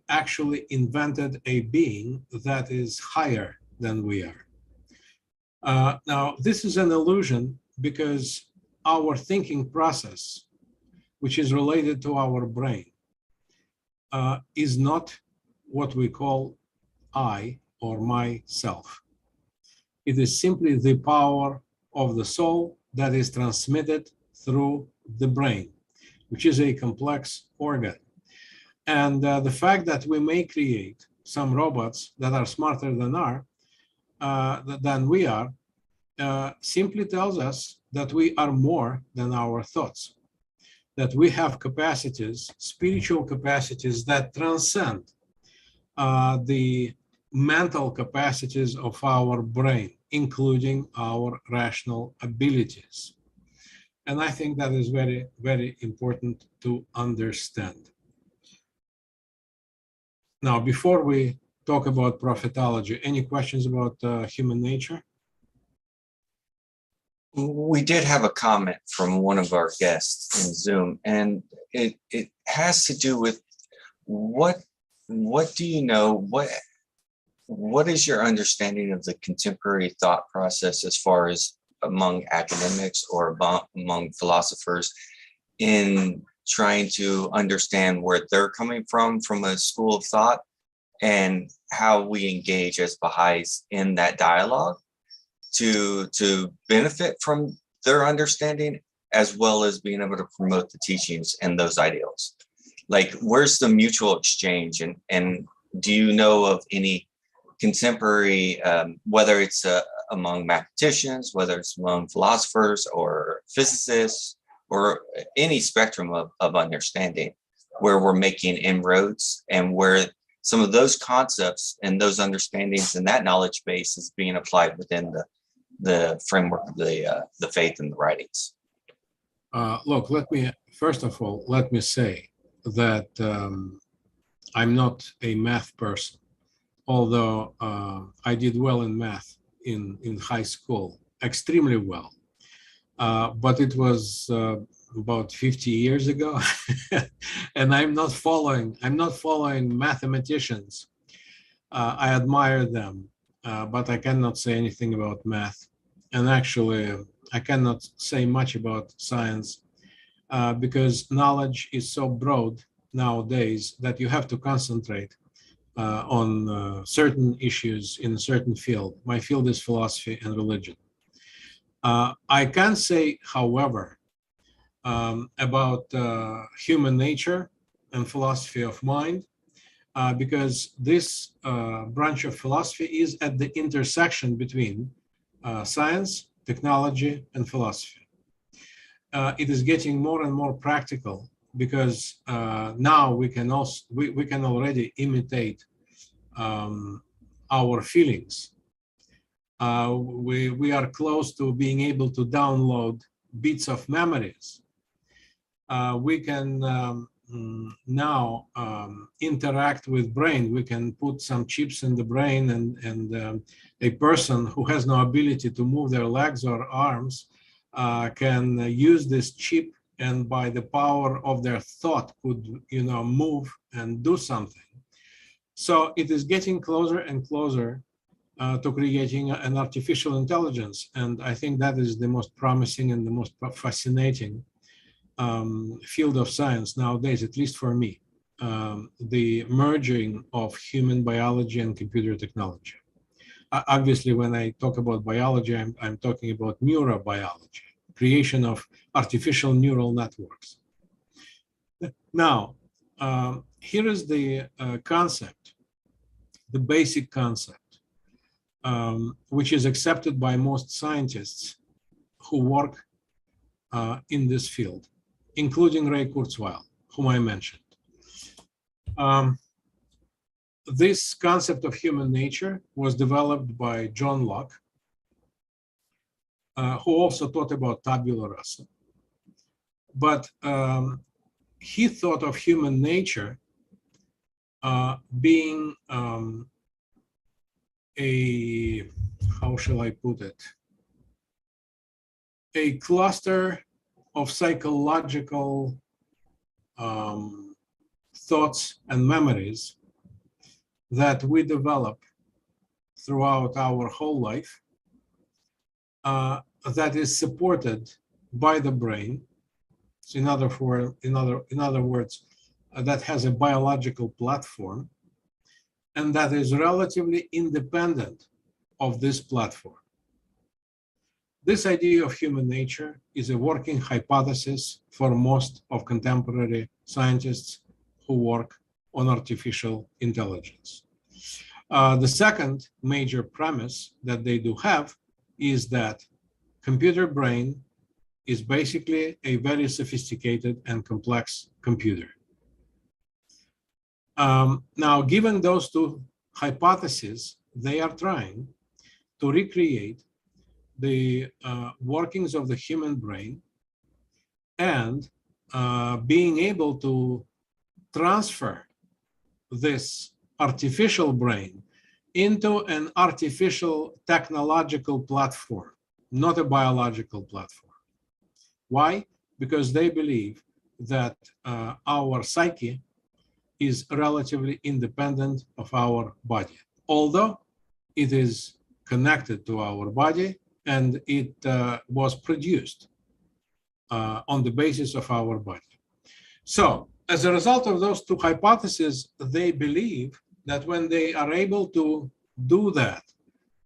actually invented a being that is higher than we are. Now, this is an illusion because our thinking process, which is related to our brain, is not what we call I or myself. It is simply the power of the soul that is transmitted through the brain, which is a complex organ. And the fact that we may create some robots that are smarter than we are simply tells us that we are more than our thoughts, that we have capacities, spiritual capacities that transcend the mental capacities of our brain, including our rational abilities. And I think that is very, very important to understand. Now, before we talk about prophetology, any questions about human nature? We did have a comment from one of our guests in Zoom, and it has to do with what do you know, what is your understanding of the contemporary thought process as far as among academics or among philosophers in trying to understand where they're coming from a school of thought, and how we engage as Baha'is in that dialogue to benefit from their understanding, as well as being able to promote the teachings and those ideals? Like, where's the mutual exchange? And do you know of any contemporary, whether it's among mathematicians, whether it's among philosophers or physicists, or any spectrum of understanding, where we're making inroads and where some of those concepts and those understandings and that knowledge base is being applied within the framework of the faith and the writings? Look, first of all, let me say that I'm not a math person, although I did well in math in high school, extremely well. But it was about 50 years ago, and I'm not following mathematicians. I admire them, but I cannot say anything about math. And actually, I cannot say much about science because knowledge is so broad nowadays that you have to concentrate on certain issues in a certain field. My field is philosophy and religion. I can say, however, about human nature and philosophy of mind, because this branch of philosophy is at the intersection between science, technology, and philosophy. It is getting more and more practical because now we can already imitate our feelings. We are close to being able to download bits of memories. We can now interact with brain. We can put some chips in the brain, and a person who has no ability to move their legs or arms can use this chip, and by the power of their thought could move and do something. So it is getting closer and closer to creating an artificial intelligence. And I think that is the most promising and the most fascinating field of science nowadays, at least for me, the merging of human biology and computer technology. Obviously, when I talk about biology, I'm talking about neurobiology, creation of artificial neural networks. Now, here is the concept, the basic concept, which is accepted by most scientists who work in this field, including Ray Kurzweil, whom I mentioned. This concept of human nature was developed by John Locke, who also thought about tabula rasa. But he thought of human nature being how shall I put it? A cluster of psychological thoughts and memories that we develop throughout our whole life, that is supported by the brain. So in other words, that has a biological platform, and that is relatively independent of this platform. This idea of human nature is a working hypothesis for most of contemporary scientists who work on artificial intelligence. The second major premise that they do have is that computer brain is basically a very sophisticated and complex computer. Now, given those two hypotheses, they are trying to recreate the workings of the human brain and being able to transfer this artificial brain into an artificial technological platform, not a biological platform. Why? Because they believe that our psyche is relatively independent of our body, although it is connected to our body and it was produced on the basis of our body. So as a result of those two hypotheses, they believe that when they are able to do that,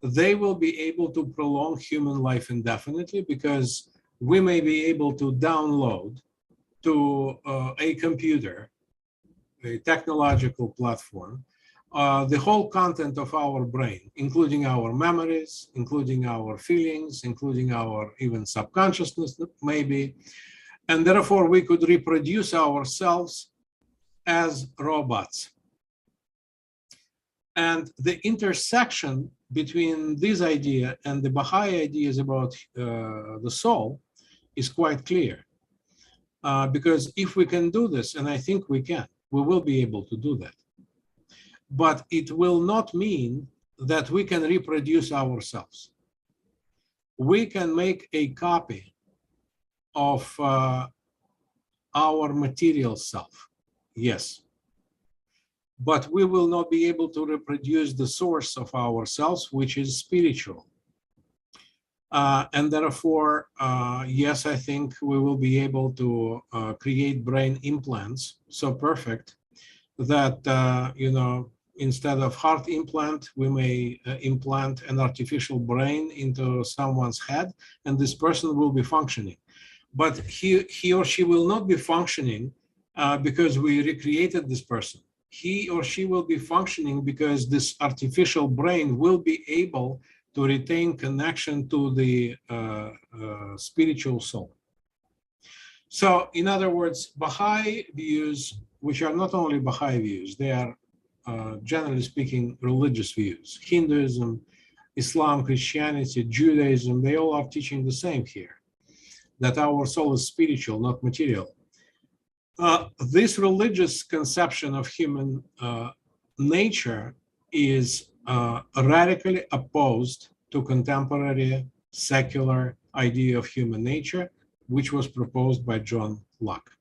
they will be able to prolong human life indefinitely, because we may be able to download to a computer, a technological platform, the whole content of our brain, including our memories, including our feelings, including our even subconsciousness maybe, and therefore we could reproduce ourselves as robots. And the intersection between this idea and the Baha'i ideas about the soul is quite clear. Because if we can do this, and I think we can, we will be able to do that. But it will not mean that we can reproduce ourselves. We can make a copy of our material self, yes. But we will not be able to reproduce the source of ourselves, which is spiritual. And therefore, yes, I think we will be able to create brain implants so perfect that, instead of heart implant, we may implant an artificial brain into someone's head, and this person will be functioning. But he or she will not be functioning because we recreated this person. He or she will be functioning because this artificial brain will be able to retain connection to the spiritual soul. So, in other words, Baha'i views, which are not only Baha'i views, they are, generally speaking, religious views. Hinduism, Islam, Christianity, Judaism, they all are teaching the same here, that our soul is spiritual, not material. This religious conception of human nature is radically opposed to contemporary secular idea of human nature, which was proposed by John Locke.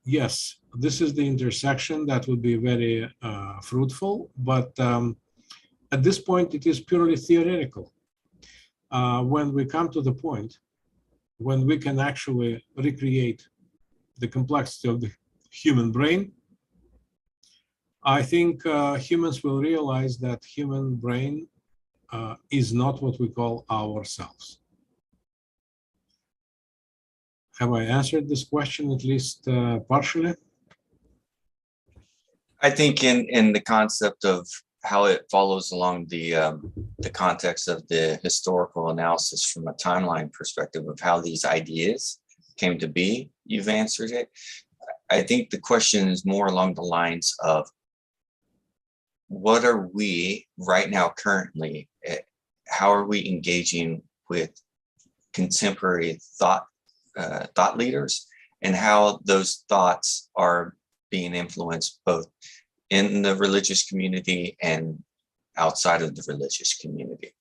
Yes, this is the intersection that will be very fruitful, but at this point, it is purely theoretical. When we come to the point when we can actually recreate the complexity of the human brain, I think humans will realize that human brain is not what we call ourselves. Have I answered this question at least partially? I think in the concept of how it follows along the context of the historical analysis from a timeline perspective of how these ideas came to be, you've answered it. I think the question is more along the lines of, what are we right now currently, how are we engaging with contemporary thought leaders, and how those thoughts are being influenced both in the religious community and outside of the religious community,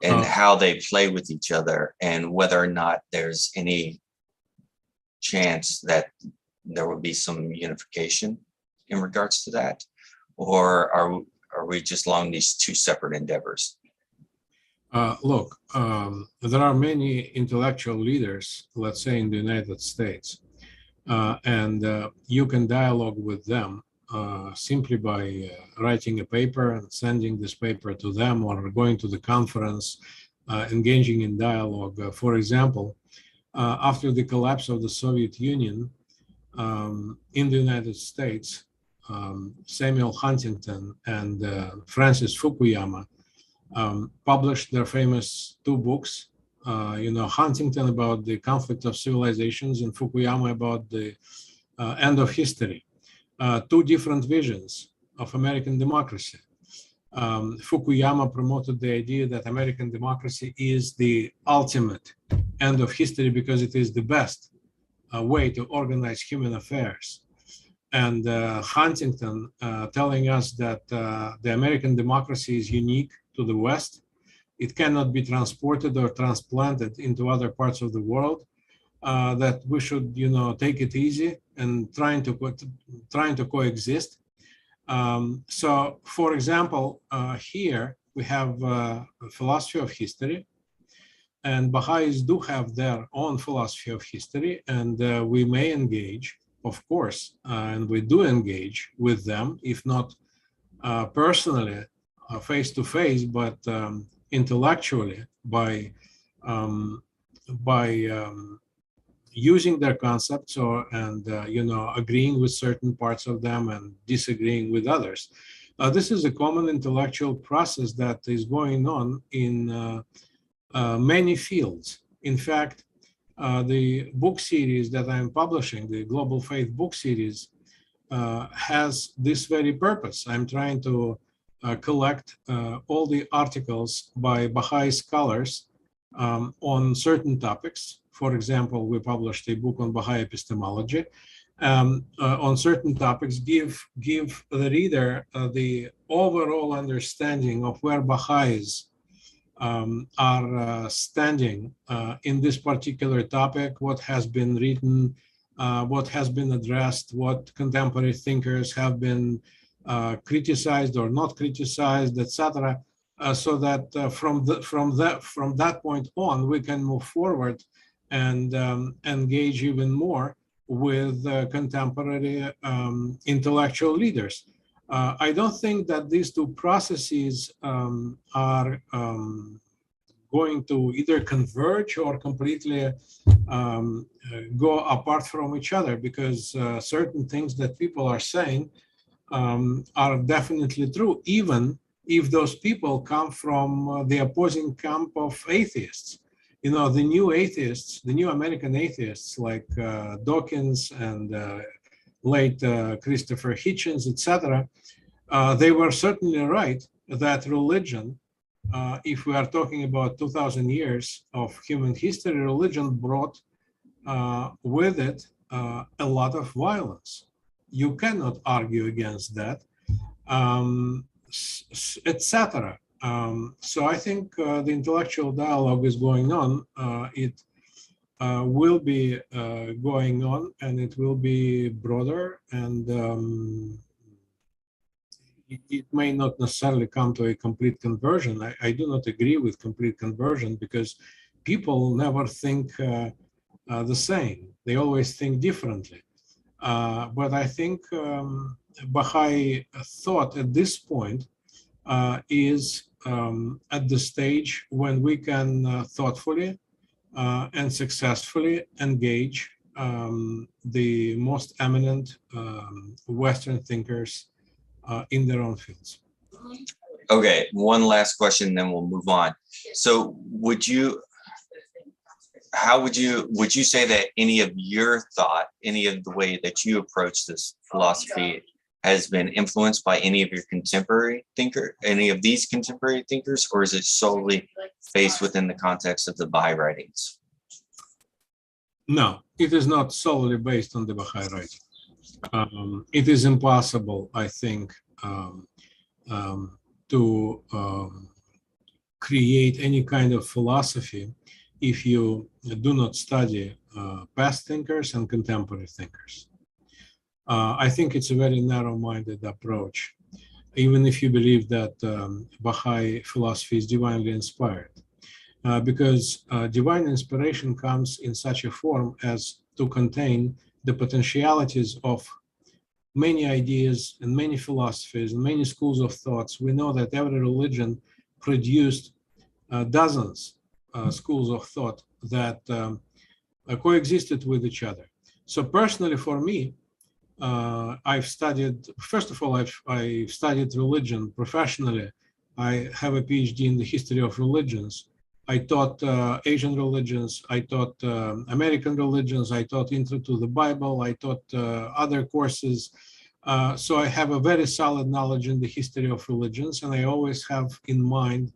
and how they play with each other, and whether or not there's any chance that there will be some unification in regards to that, or are we just along these two separate endeavors? Look, there are many intellectual leaders, let's say in the United States, and you can dialogue with them simply by writing a paper and sending this paper to them, or going to the conference, engaging in dialogue. For example, after the collapse of the Soviet Union in the United States, Samuel Huntington and Francis Fukuyama published their famous two books, Huntington about the conflict of civilizations and Fukuyama about the end of history. Two different visions of American democracy. Fukuyama promoted the idea that American democracy is the ultimate end of history because it is the best way to organize human affairs. And Huntington telling us that the American democracy is unique to the West. It cannot be transported or transplanted into other parts of the world. That we should, take it easy and trying to coexist. So, for example, here we have a philosophy of history, and Baha'is do have their own philosophy of history, and we may engage, of course, and we do engage with them, if not personally, face to face, but intellectually by using their concepts and agreeing with certain parts of them and disagreeing with others. This is a common intellectual process that is going on in many fields. In fact, the book series that I'm publishing, the Global Faith book series, has this very purpose. I'm trying to collect all the articles by Baha'i scholars on certain topics. For example, we published a book on Baha'i Epistemology. On certain topics, give the reader the overall understanding of where Baha'is are standing in this particular topic, what has been written, what has been addressed, what contemporary thinkers have been criticized or not criticized, etc. So that from that point on, we can move forward and engage even more with contemporary intellectual leaders. I don't think that these two processes are going to either converge or completely go apart from each other, because certain things that people are saying are definitely true, even if those people come from the opposing camp of atheists. The new atheists, the new American atheists like Dawkins and late Christopher Hitchens, etc., they were certainly right that religion, if we are talking about 2,000 years of human history, religion brought with it a lot of violence. You cannot argue against that, etc. So I think the intellectual dialogue is going on. It will be going on, and it will be broader, and it may not necessarily come to a complete conversion. I do not agree with complete conversion, because people never think the same. They always think differently. But I think Baha'i thought at this point is at the stage when we can thoughtfully and successfully engage the most eminent Western thinkers in their own fields. Okay, one last question, then we'll move on. So would you say that any of your thought, any of the way that you approach this philosophy has been influenced by any of your any of these contemporary thinkers, or is it solely based within the context of the Baha'i writings? No, it is not solely based on the Baha'i writings. It is impossible, I think, to create any kind of philosophy if you do not study past thinkers and contemporary thinkers. I think it's a very narrow-minded approach, even if you believe that Baha'i philosophy is divinely inspired, because divine inspiration comes in such a form as to contain the potentialities of many ideas and many philosophies and many schools of thoughts. We know that every religion produced dozens schools of thought that coexisted with each other. So personally, for me, I've studied, first of all, I've studied religion professionally. I have a PhD in the history of religions. I taught Asian religions, I taught American religions, I taught Intro to the Bible, I taught other courses So I have a very solid knowledge in the history of religions, and I always have in mind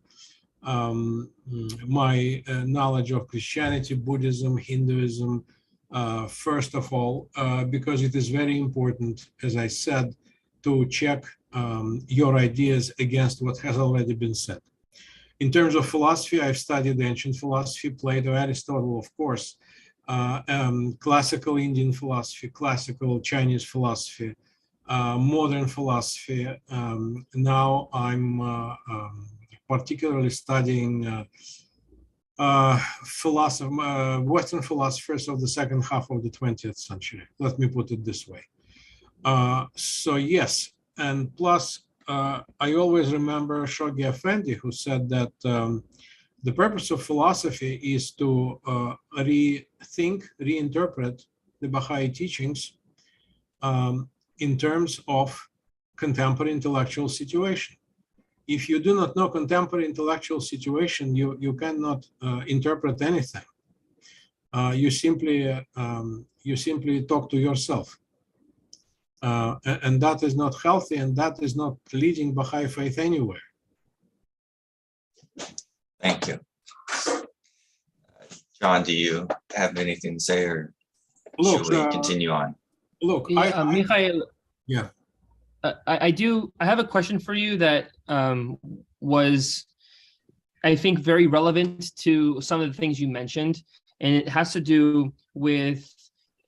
my knowledge of Christianity, Buddhism, Hinduism, first of all, because it is very important, as I said, to check your ideas against what has already been said. In terms of philosophy, I've studied ancient philosophy, Plato, Aristotle, of course, classical Indian philosophy, classical Chinese philosophy, modern philosophy. Now I'm particularly studying Western philosophers of the second half of the 20th century. Let me put it this way. So yes, and plus I always remember Shoghi Effendi, who said that the purpose of philosophy is to rethink, reinterpret the Baha'i teachings in terms of contemporary intellectual situation. If you do not know contemporary intellectual situation, you cannot interpret anything. You simply talk to yourself. And that is not healthy, and that is not leading Baha'i faith anywhere. Thank you. John, do you have anything to say, or should we continue on? Look, yeah, Mikhail, yeah. I have a question for you that was, I think, very relevant to some of the things you mentioned, and it has to do with,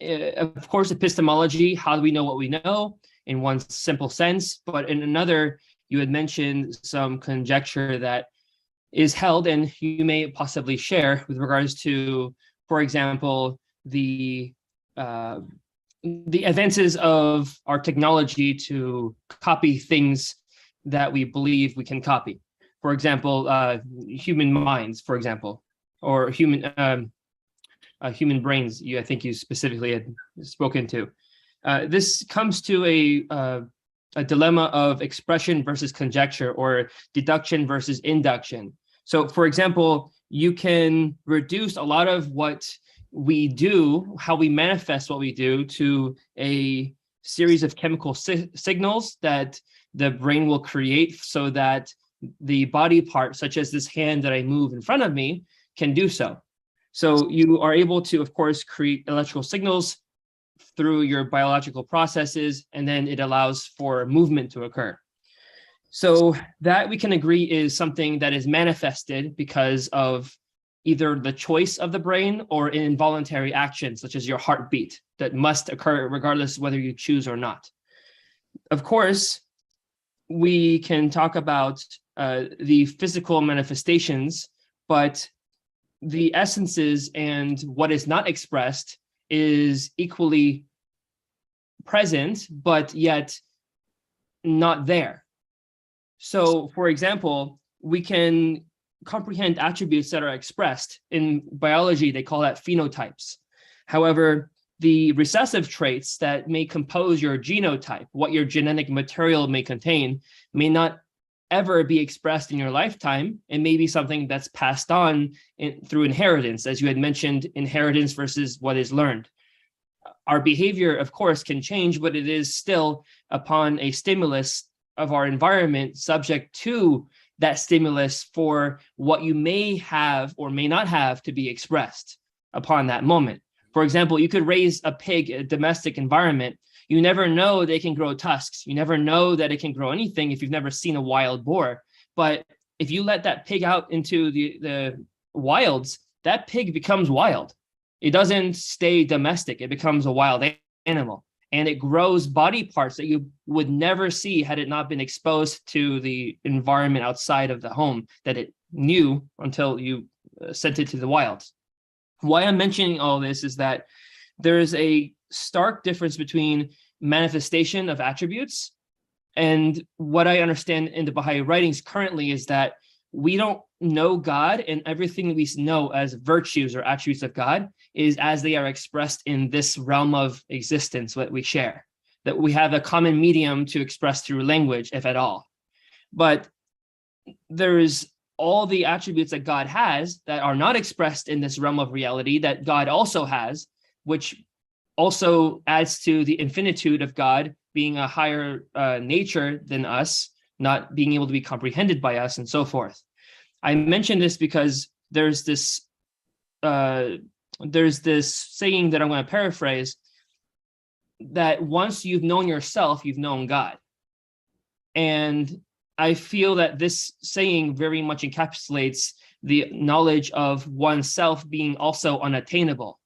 of course, epistemology. How do we know what we know in one simple sense? But in another, you had mentioned some conjecture that is held, and you may possibly share, with regards to, for example, the advances of our technology to copy things that we believe we can copy. For example, human minds, for example, or human brains. I think you specifically had spoken to. This comes to a dilemma of expression versus conjecture, or deduction versus induction. So, for example, you can reduce a lot of what we do, how we manifest what we do, to a series of chemical signals that the brain will create, so that the body part, such as this hand that I move in front of me, can do so. So you are able to, of course, create electrical signals through your biological processes, and then it allows for movement to occur. So that, we can agree, is something that is manifested because of either the choice of the brain or an involuntary action, such as your heartbeat, that must occur regardless whether you choose or not. Of course, we can talk about the physical manifestations, but the essences and what is not expressed is equally present, but yet not there. So, for example, we can comprehend attributes that are expressed. In biology, they call that phenotypes. However, the recessive traits that may compose your genotype, what your genetic material may contain, may not ever be expressed in your lifetime, and may be something that's passed on through inheritance, as you had mentioned, inheritance versus what is learned. Our behavior, of course, can change, but it is still upon a stimulus of our environment, subject to that stimulus for what you may have or may not have to be expressed upon that moment. For example, you could raise a pig in a domestic environment. You never know they can grow tusks. You never know that it can grow anything if you've never seen a wild boar. But if you let that pig out into the wilds, that pig becomes wild. It doesn't stay domestic. It becomes a wild animal. And it grows body parts that you would never see had it not been exposed to the environment outside of the home that it knew until you sent it to the wilds. Why I'm mentioning all this is that there is a stark difference between manifestation of attributes, and what I understand in the Baha'i writings currently is that we don't know God, and everything we know as virtues or attributes of God is as they are expressed in this realm of existence that we share, that we have a common medium to express through language, if at all. But there is all the attributes that God has that are not expressed in this realm of reality that God also has, which also adds to the infinitude of God, being a higher nature than us, not being able to be comprehended by us, and so forth. I mention this because there's this saying that I'm going to paraphrase, that once you've known yourself, you've known God. And I feel that this saying very much encapsulates the knowledge of oneself being also unattainable.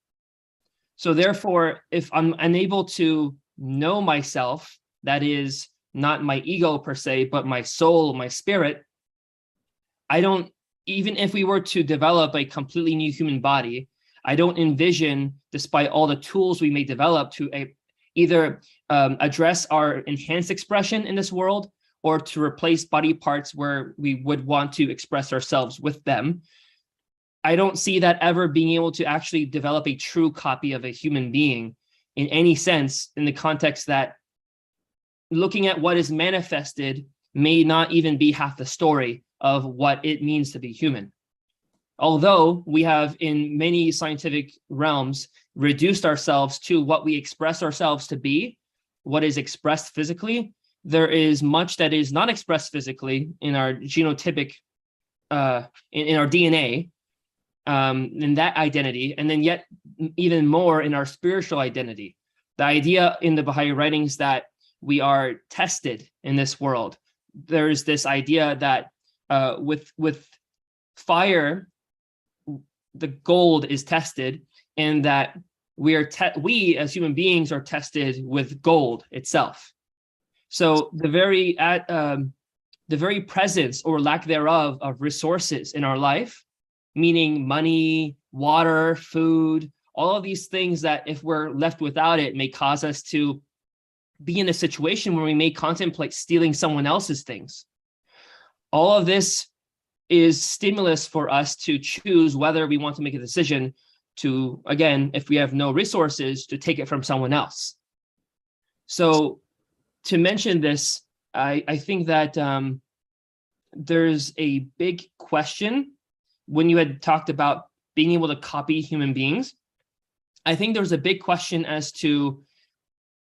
So therefore, if I'm unable to know myself, that is not my ego per se, but my soul, my spirit, I don't, even if we were to develop a completely new human body, I don't envision, despite all the tools we may develop to either address our enhanced expression in this world, or to replace body parts where we would want to express ourselves with them, I don't see that ever being able to actually develop a true copy of a human being in any sense, in the context that looking at what is manifested may not even be half the story of what it means to be human. Although we have in many scientific realms reduced ourselves to what we express ourselves to be, what is expressed physically, there is much that is not expressed physically in our genotypic, in our DNA, in that identity, and then yet even more in our spiritual identity. The idea in the Baha'i writings that we are tested in this world. There's this idea that with fire, the gold is tested, and that we as human beings are tested with gold itself. So the very presence or lack thereof of resources in our life, meaning money, water, food, all of these things that if we're left without it may cause us to be in a situation where we may contemplate stealing someone else's things. All of this is stimulus for us to choose whether we want to make a decision to, again, if we have no resources, to take it from someone else. So to mention this, I think that there's a big question when you had talked about being able to copy human beings. I think there's a big question as to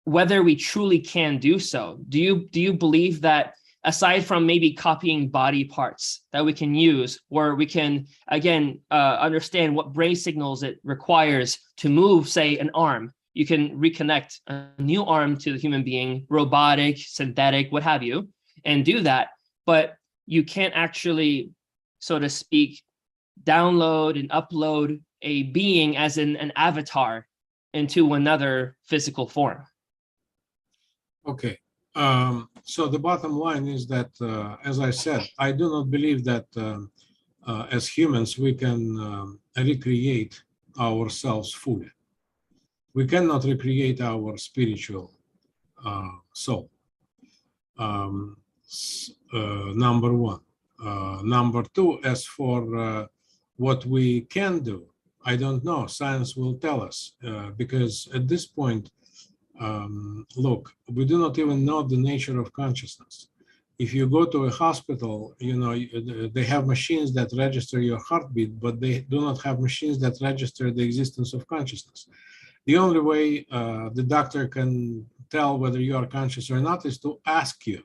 whether we truly can do so. Do you believe that aside from maybe copying body parts that we can use, where we can, again, understand what brain signals it requires to move, say, an arm, you can reconnect a new arm to the human being, robotic, synthetic, what have you, and do that. But you can't actually, so to speak, download and upload a being as an avatar into another physical form. Okay. So the bottom line is that, as I said, I do not believe that as humans we can recreate ourselves fully. We cannot recreate our spiritual soul. Number one. Number two, as for what we can do, I don't know. Science will tell us, because at this point, look, we do not even know the nature of consciousness. If you go to a hospital, they have machines that register your heartbeat, but they do not have machines that register the existence of consciousness. The only way the doctor can tell whether you are conscious or not is to ask you.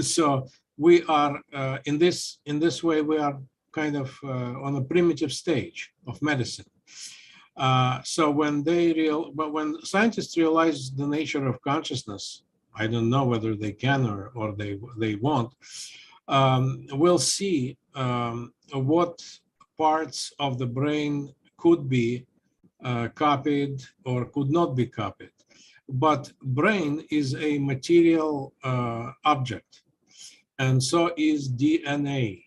So we are in this way, we are kind of on a primitive stage of medicine. So when scientists realize the nature of consciousness, I don't know whether they can or they won't, we'll see what parts of the brain could be copied or could not be copied. But brain is a material object, and so is DNA.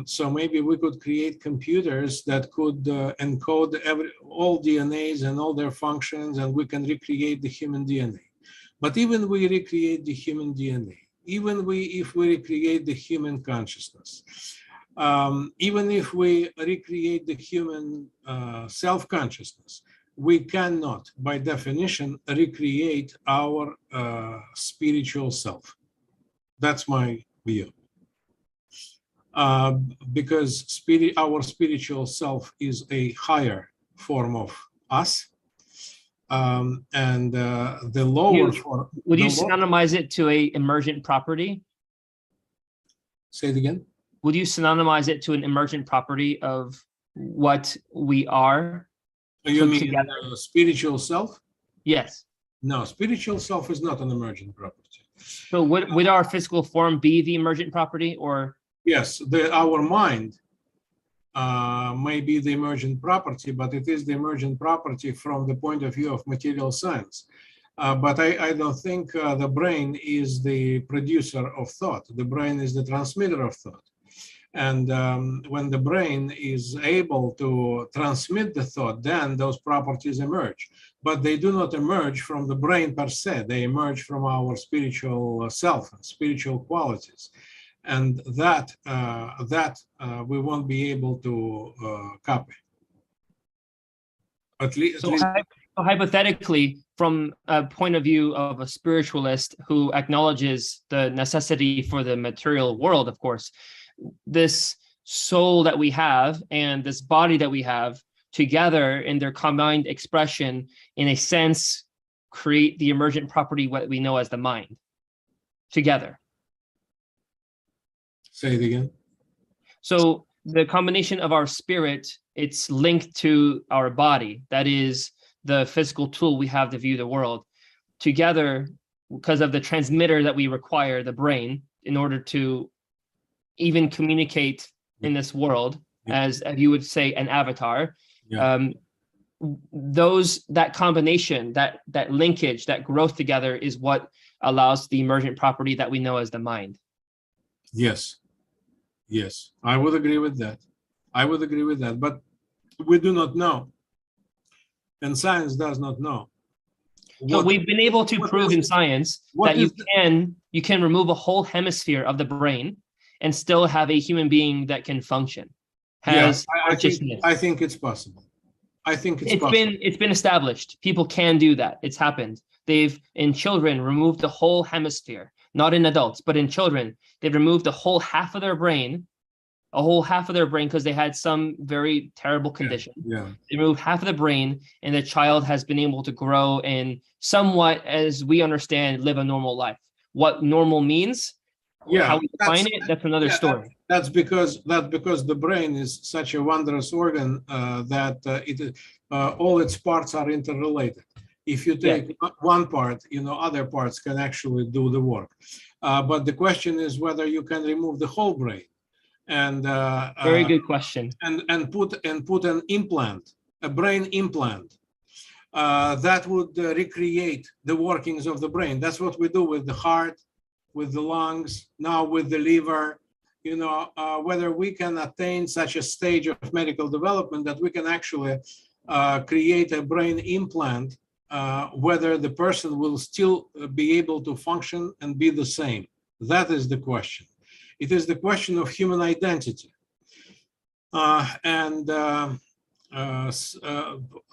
So maybe we could create computers that could encode all DNAs and all their functions, and we can recreate the human DNA. But even we recreate the human DNA, if we recreate the human consciousness, even if we recreate the human self-consciousness, we cannot, by definition, recreate our spiritual self. That's my view. Because our spiritual self is a higher form of us. and the lower form. Would you synonymize it to a emergent property? Say it again. Would you synonymize it to an emergent property of what we are? You mean spiritual self? Yes. No, spiritual self is not an emergent property. So would our physical form be the emergent property, or? Yes, our mind may be the emergent property, but it is the emergent property from the point of view of material science. But I don't think the brain is the producer of thought. The brain is the transmitter of thought. And when the brain is able to transmit the thought, then those properties emerge. But they do not emerge from the brain per se. They emerge from our spiritual self, spiritual qualities. And that we won't be able to copy. At least. Hypothetically, from a point of view of a spiritualist who acknowledges the necessity for the material world, of course, this soul that we have and this body that we have together in their combined expression, in a sense, create the emergent property, what we know as the mind, together. Say it again. So the combination of our spirit, it's linked to our body. That is the physical tool we have to view the world. Together, because of the transmitter that we require, the brain, in order to even communicate in this world, as you would say, an avatar. Yeah. That combination, that linkage, that growth together is what allows the emergent property that we know as the mind. Yes. Yes, I would agree with that. But we do not know. And science does not know. So we've been able to prove in science that you can remove a whole hemisphere of the brain and still have a human being that can function. Consciousness. I think it's possible. It's been established. People can do that. It's happened. They've, in children, removed the whole hemisphere, not in adults, but in children. They've removed a whole half of their brain because they had some very terrible condition. Yeah. They removed half of the brain, and the child has been able to grow and somewhat, as we understand, live a normal life. What normal means, how we define it, that's another story. That's because the brain is such a wondrous organ that all its parts are interrelated. If you take one part, other parts can actually do the work. But the question is whether you can remove the whole brain. And very good question. And put an implant, a brain implant, that would recreate the workings of the brain. That's what we do with the heart, with the lungs, now with the liver. Whether we can attain such a stage of medical development that we can actually create a brain implant, whether the person will still be able to function and be the same. That is the question. It is the question of human identity.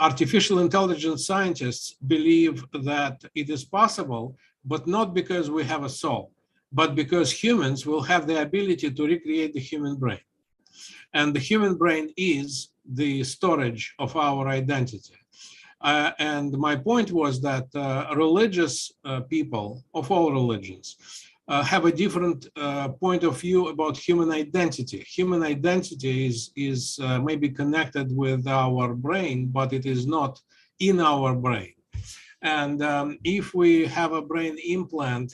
Artificial intelligence scientists believe that it is possible, but not because we have a soul, but because humans will have the ability to recreate the human brain. And the human brain is the storage of our identity. And my point was that religious people of all religions have a different point of view about human identity. Human identity is maybe connected with our brain, but it is not in our brain. And if we have a brain implant,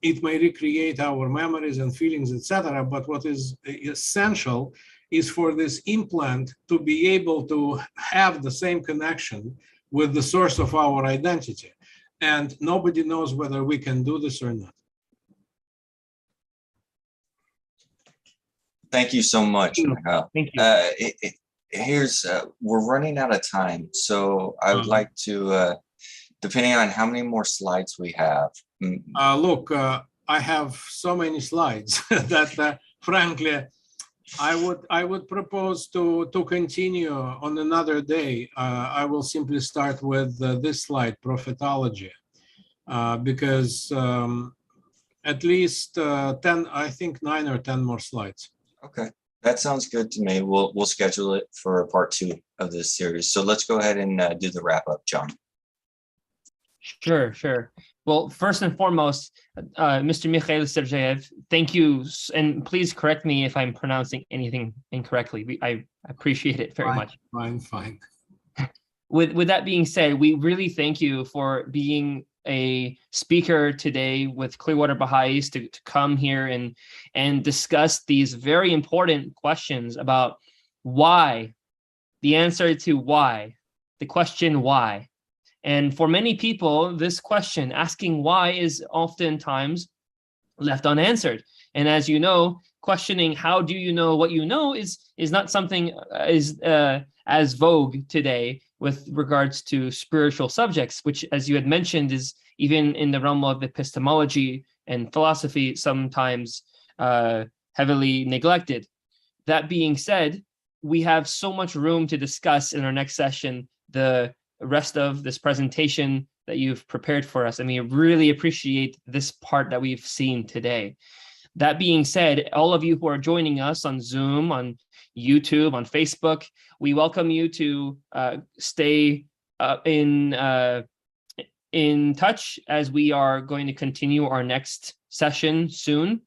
it may recreate our memories and feelings, etc. But what is essential is for this implant to be able to have the same connection with the source of our identity. And nobody knows whether we can do this or not. Thank you so much, Mikhail. Thank you. We're running out of time, so I would like to, depending on how many more slides we have. Look, I have so many slides that, frankly, I would propose to continue on another day. I will simply start with this slide, prophetology, because at least 10, I think 9 or 10 more slides. Okay, that sounds good to me. We'll schedule it for part 2 of this series. So let's go ahead and do the wrap up, John. Sure, sure. Well, first and foremost, Mr. Mikhail Sergeyev, thank you. And please correct me if I'm pronouncing anything incorrectly. I appreciate it very much. Fine. With that being said, we really thank you for being a speaker today with Clearwater Baha'is to come here and discuss these very important questions about why, the answer to why, the question why. And for many people, this question, asking why, is oftentimes left unanswered. And as you know, questioning how do you know what you know is not something as vogue today with regards to spiritual subjects, which, as you had mentioned, is even in the realm of epistemology and philosophy sometimes heavily neglected. That being said, we have so much room to discuss in our next session, the rest of this presentation that you've prepared for us. I mean, I really appreciate this part that we've seen today. That being said, all of you who are joining us on Zoom, on YouTube, on Facebook, we welcome you to stay in touch as we are going to continue our next session soon.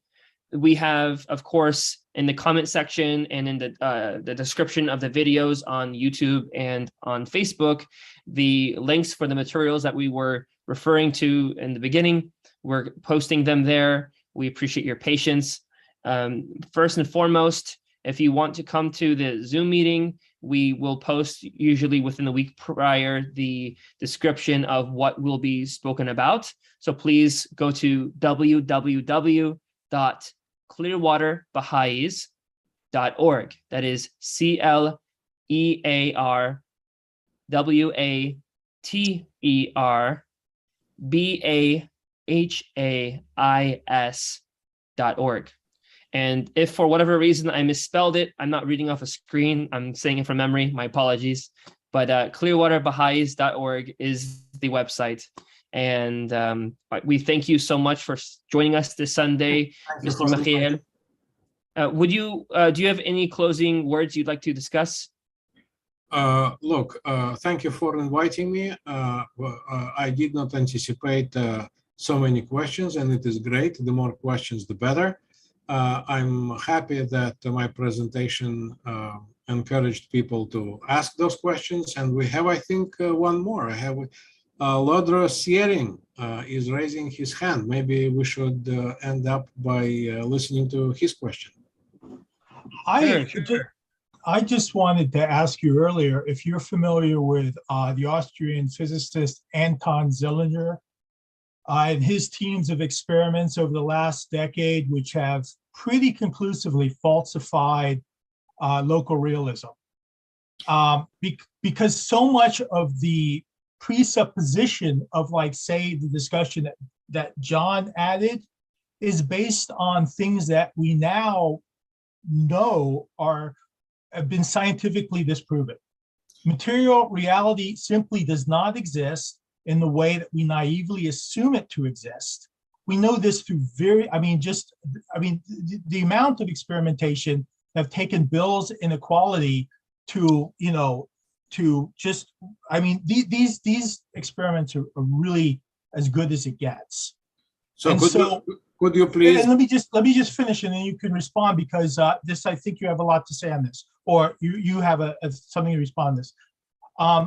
We have, of course, in the comment section and in the description of the videos on YouTube and on Facebook, the links for the materials that we were referring to in the beginning. We're posting them there. We appreciate your patience. First and foremost, if you want to come to the Zoom meeting, we will post usually within the week prior the description of what will be spoken about. So please go to www.clearwaterbaha'is.org. That is Clearwaterbaha'is.org. And if for whatever reason I misspelled it, I'm not reading off a screen, I'm saying it from memory, my apologies. But clearwaterbaha'is.org is the website. And we thank you so much for joining us this Sunday, Mr. Mikhail. Do you have any closing words you'd like to discuss? Thank you for inviting me. I did not anticipate so many questions, and it is great. The more questions, the better. I'm happy that my presentation encouraged people to ask those questions, and we have, I think, one more. I have Lodros Siering is raising his hand. Maybe we should end up by listening to his question. I just wanted to ask you earlier if you're familiar with the Austrian physicist Anton Zeilinger and his teams of experiments over the last decade, which have pretty conclusively falsified local realism. Because so much of the presupposition of, like, say, the discussion that John added is based on things that we now know have been scientifically disproven. Material reality simply does not exist in the way that we naively assume it to exist. We know this through the amount of experimentation have taken Bill's inequality to, these experiments are really as good as it gets. So could you please? And let me just finish, and then you can respond, because I think you have a lot to say on this, or you have something to respond to this.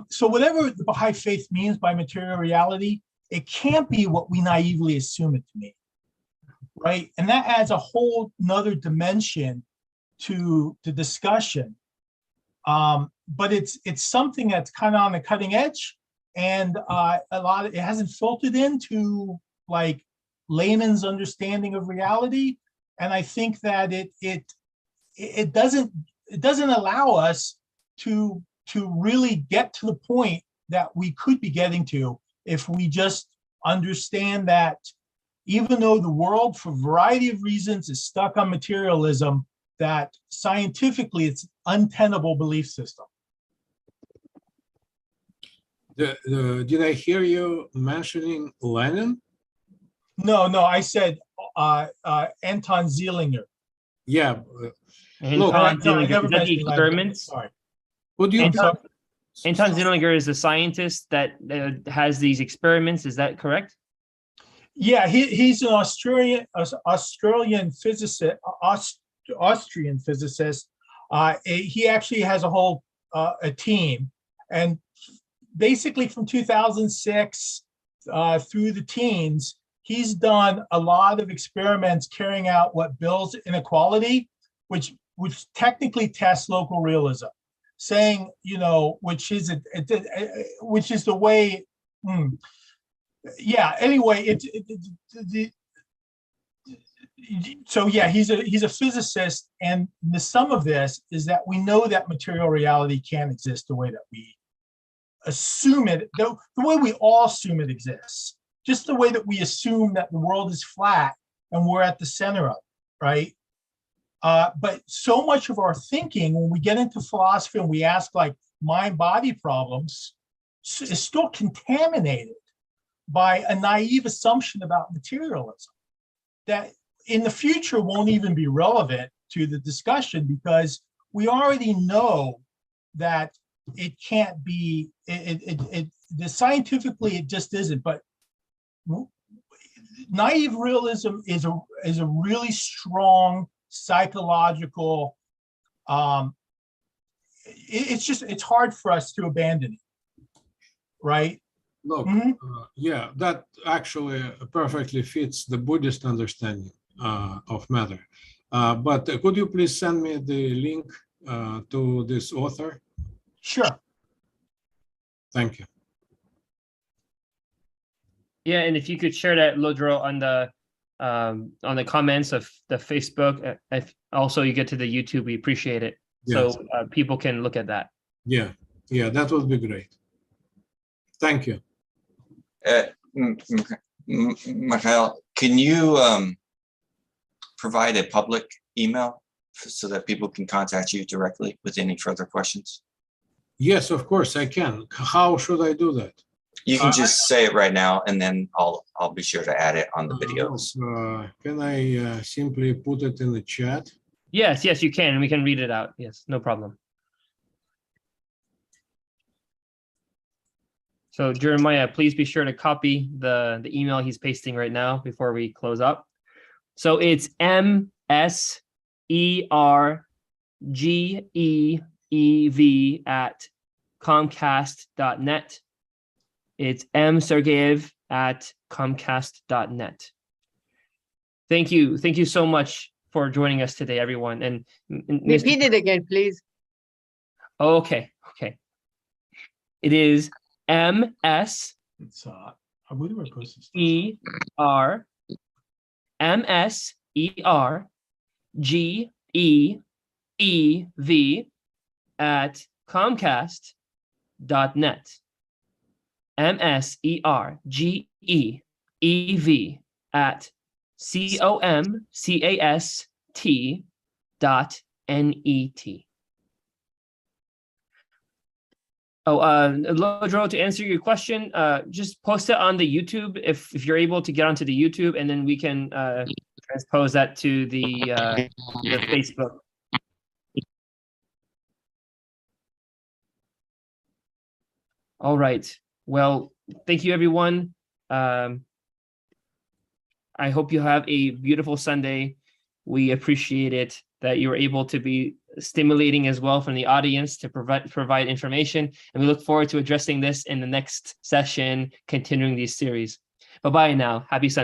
So whatever the Baha'i faith means by material reality, it can't be what we naively assume it to mean, right? And that adds a whole nother dimension to the discussion. But it's something that's kind of on the cutting edge, and it hasn't filtered into, like, layman's understanding of reality. And I think that it doesn't allow us to really get to the point that we could be getting to if we just understand that even though the world, for a variety of reasons, is stuck on materialism, that scientifically it's an untenable belief system. Did I hear you mentioning Lenin? No, I said Anton Zeilinger. Yeah. Anton Zeilinger. Is that the experiments? Sorry. Would you? Anton Zeilinger is the scientist that has these experiments. Is that correct? Yeah, he's an Australian physicist, Austrian physicist. He actually has a whole a team, and basically from 2006 through the teens, he's done a lot of experiments carrying out what builds inequality, which technically tests local realism, saying, which is the way. Yeah. Anyway, so yeah, he's a physicist, and the sum of this is that we know that material reality can't exist the way that we assume it, the way we all assume it exists, just the way that we assume that the world is flat and we're at the center of it, right? But so much of our thinking, when we get into philosophy and we ask like mind-body problems, is still contaminated by a naive assumption about materialism that in the future won't even be relevant to the discussion, because we already know that it can't be, scientifically it just isn't. But naive realism is a really strong psychological, it's hard for us to abandon it, right? Look, yeah, that actually perfectly fits the Buddhist understanding of matter. But could you please send me the link to this author? Sure. Thank you. Yeah, and if you could share that, Lodro, on the comments of the Facebook. If also you get to the YouTube, we appreciate it. Yes. So people can look at that. Yeah, that would be great. Thank you. Mikhail, can you provide a public email so that people can contact you directly with any further questions? Yes, of course I can. How should I do that? You can just say it right now, and then I'll be sure to add it on the videos. Can I simply put it in the chat? Yes, you can, and we can read it out. Yes, no problem. So Jeremiah, please be sure to copy the email he's pasting right now before we close up. So it's msergeev@comcast.net. It's msergeev@comcast.net. Thank you so much for joining us today, everyone. And repeat it again, please. Okay. It is MS It's where do I post this? ER MSERGEEV at comcast.net. MSERGEEV at COMCAST.net. Lodro, to answer your question, just post it on the YouTube if you're able to get onto the YouTube, and then we can transpose that to the Facebook. All right. Well, thank you, everyone. I hope you have a beautiful Sunday. We appreciate it that you were able to be stimulating as well from the audience to provide information. And we look forward to addressing this in the next session, continuing these series. Bye-bye now. Happy Sunday.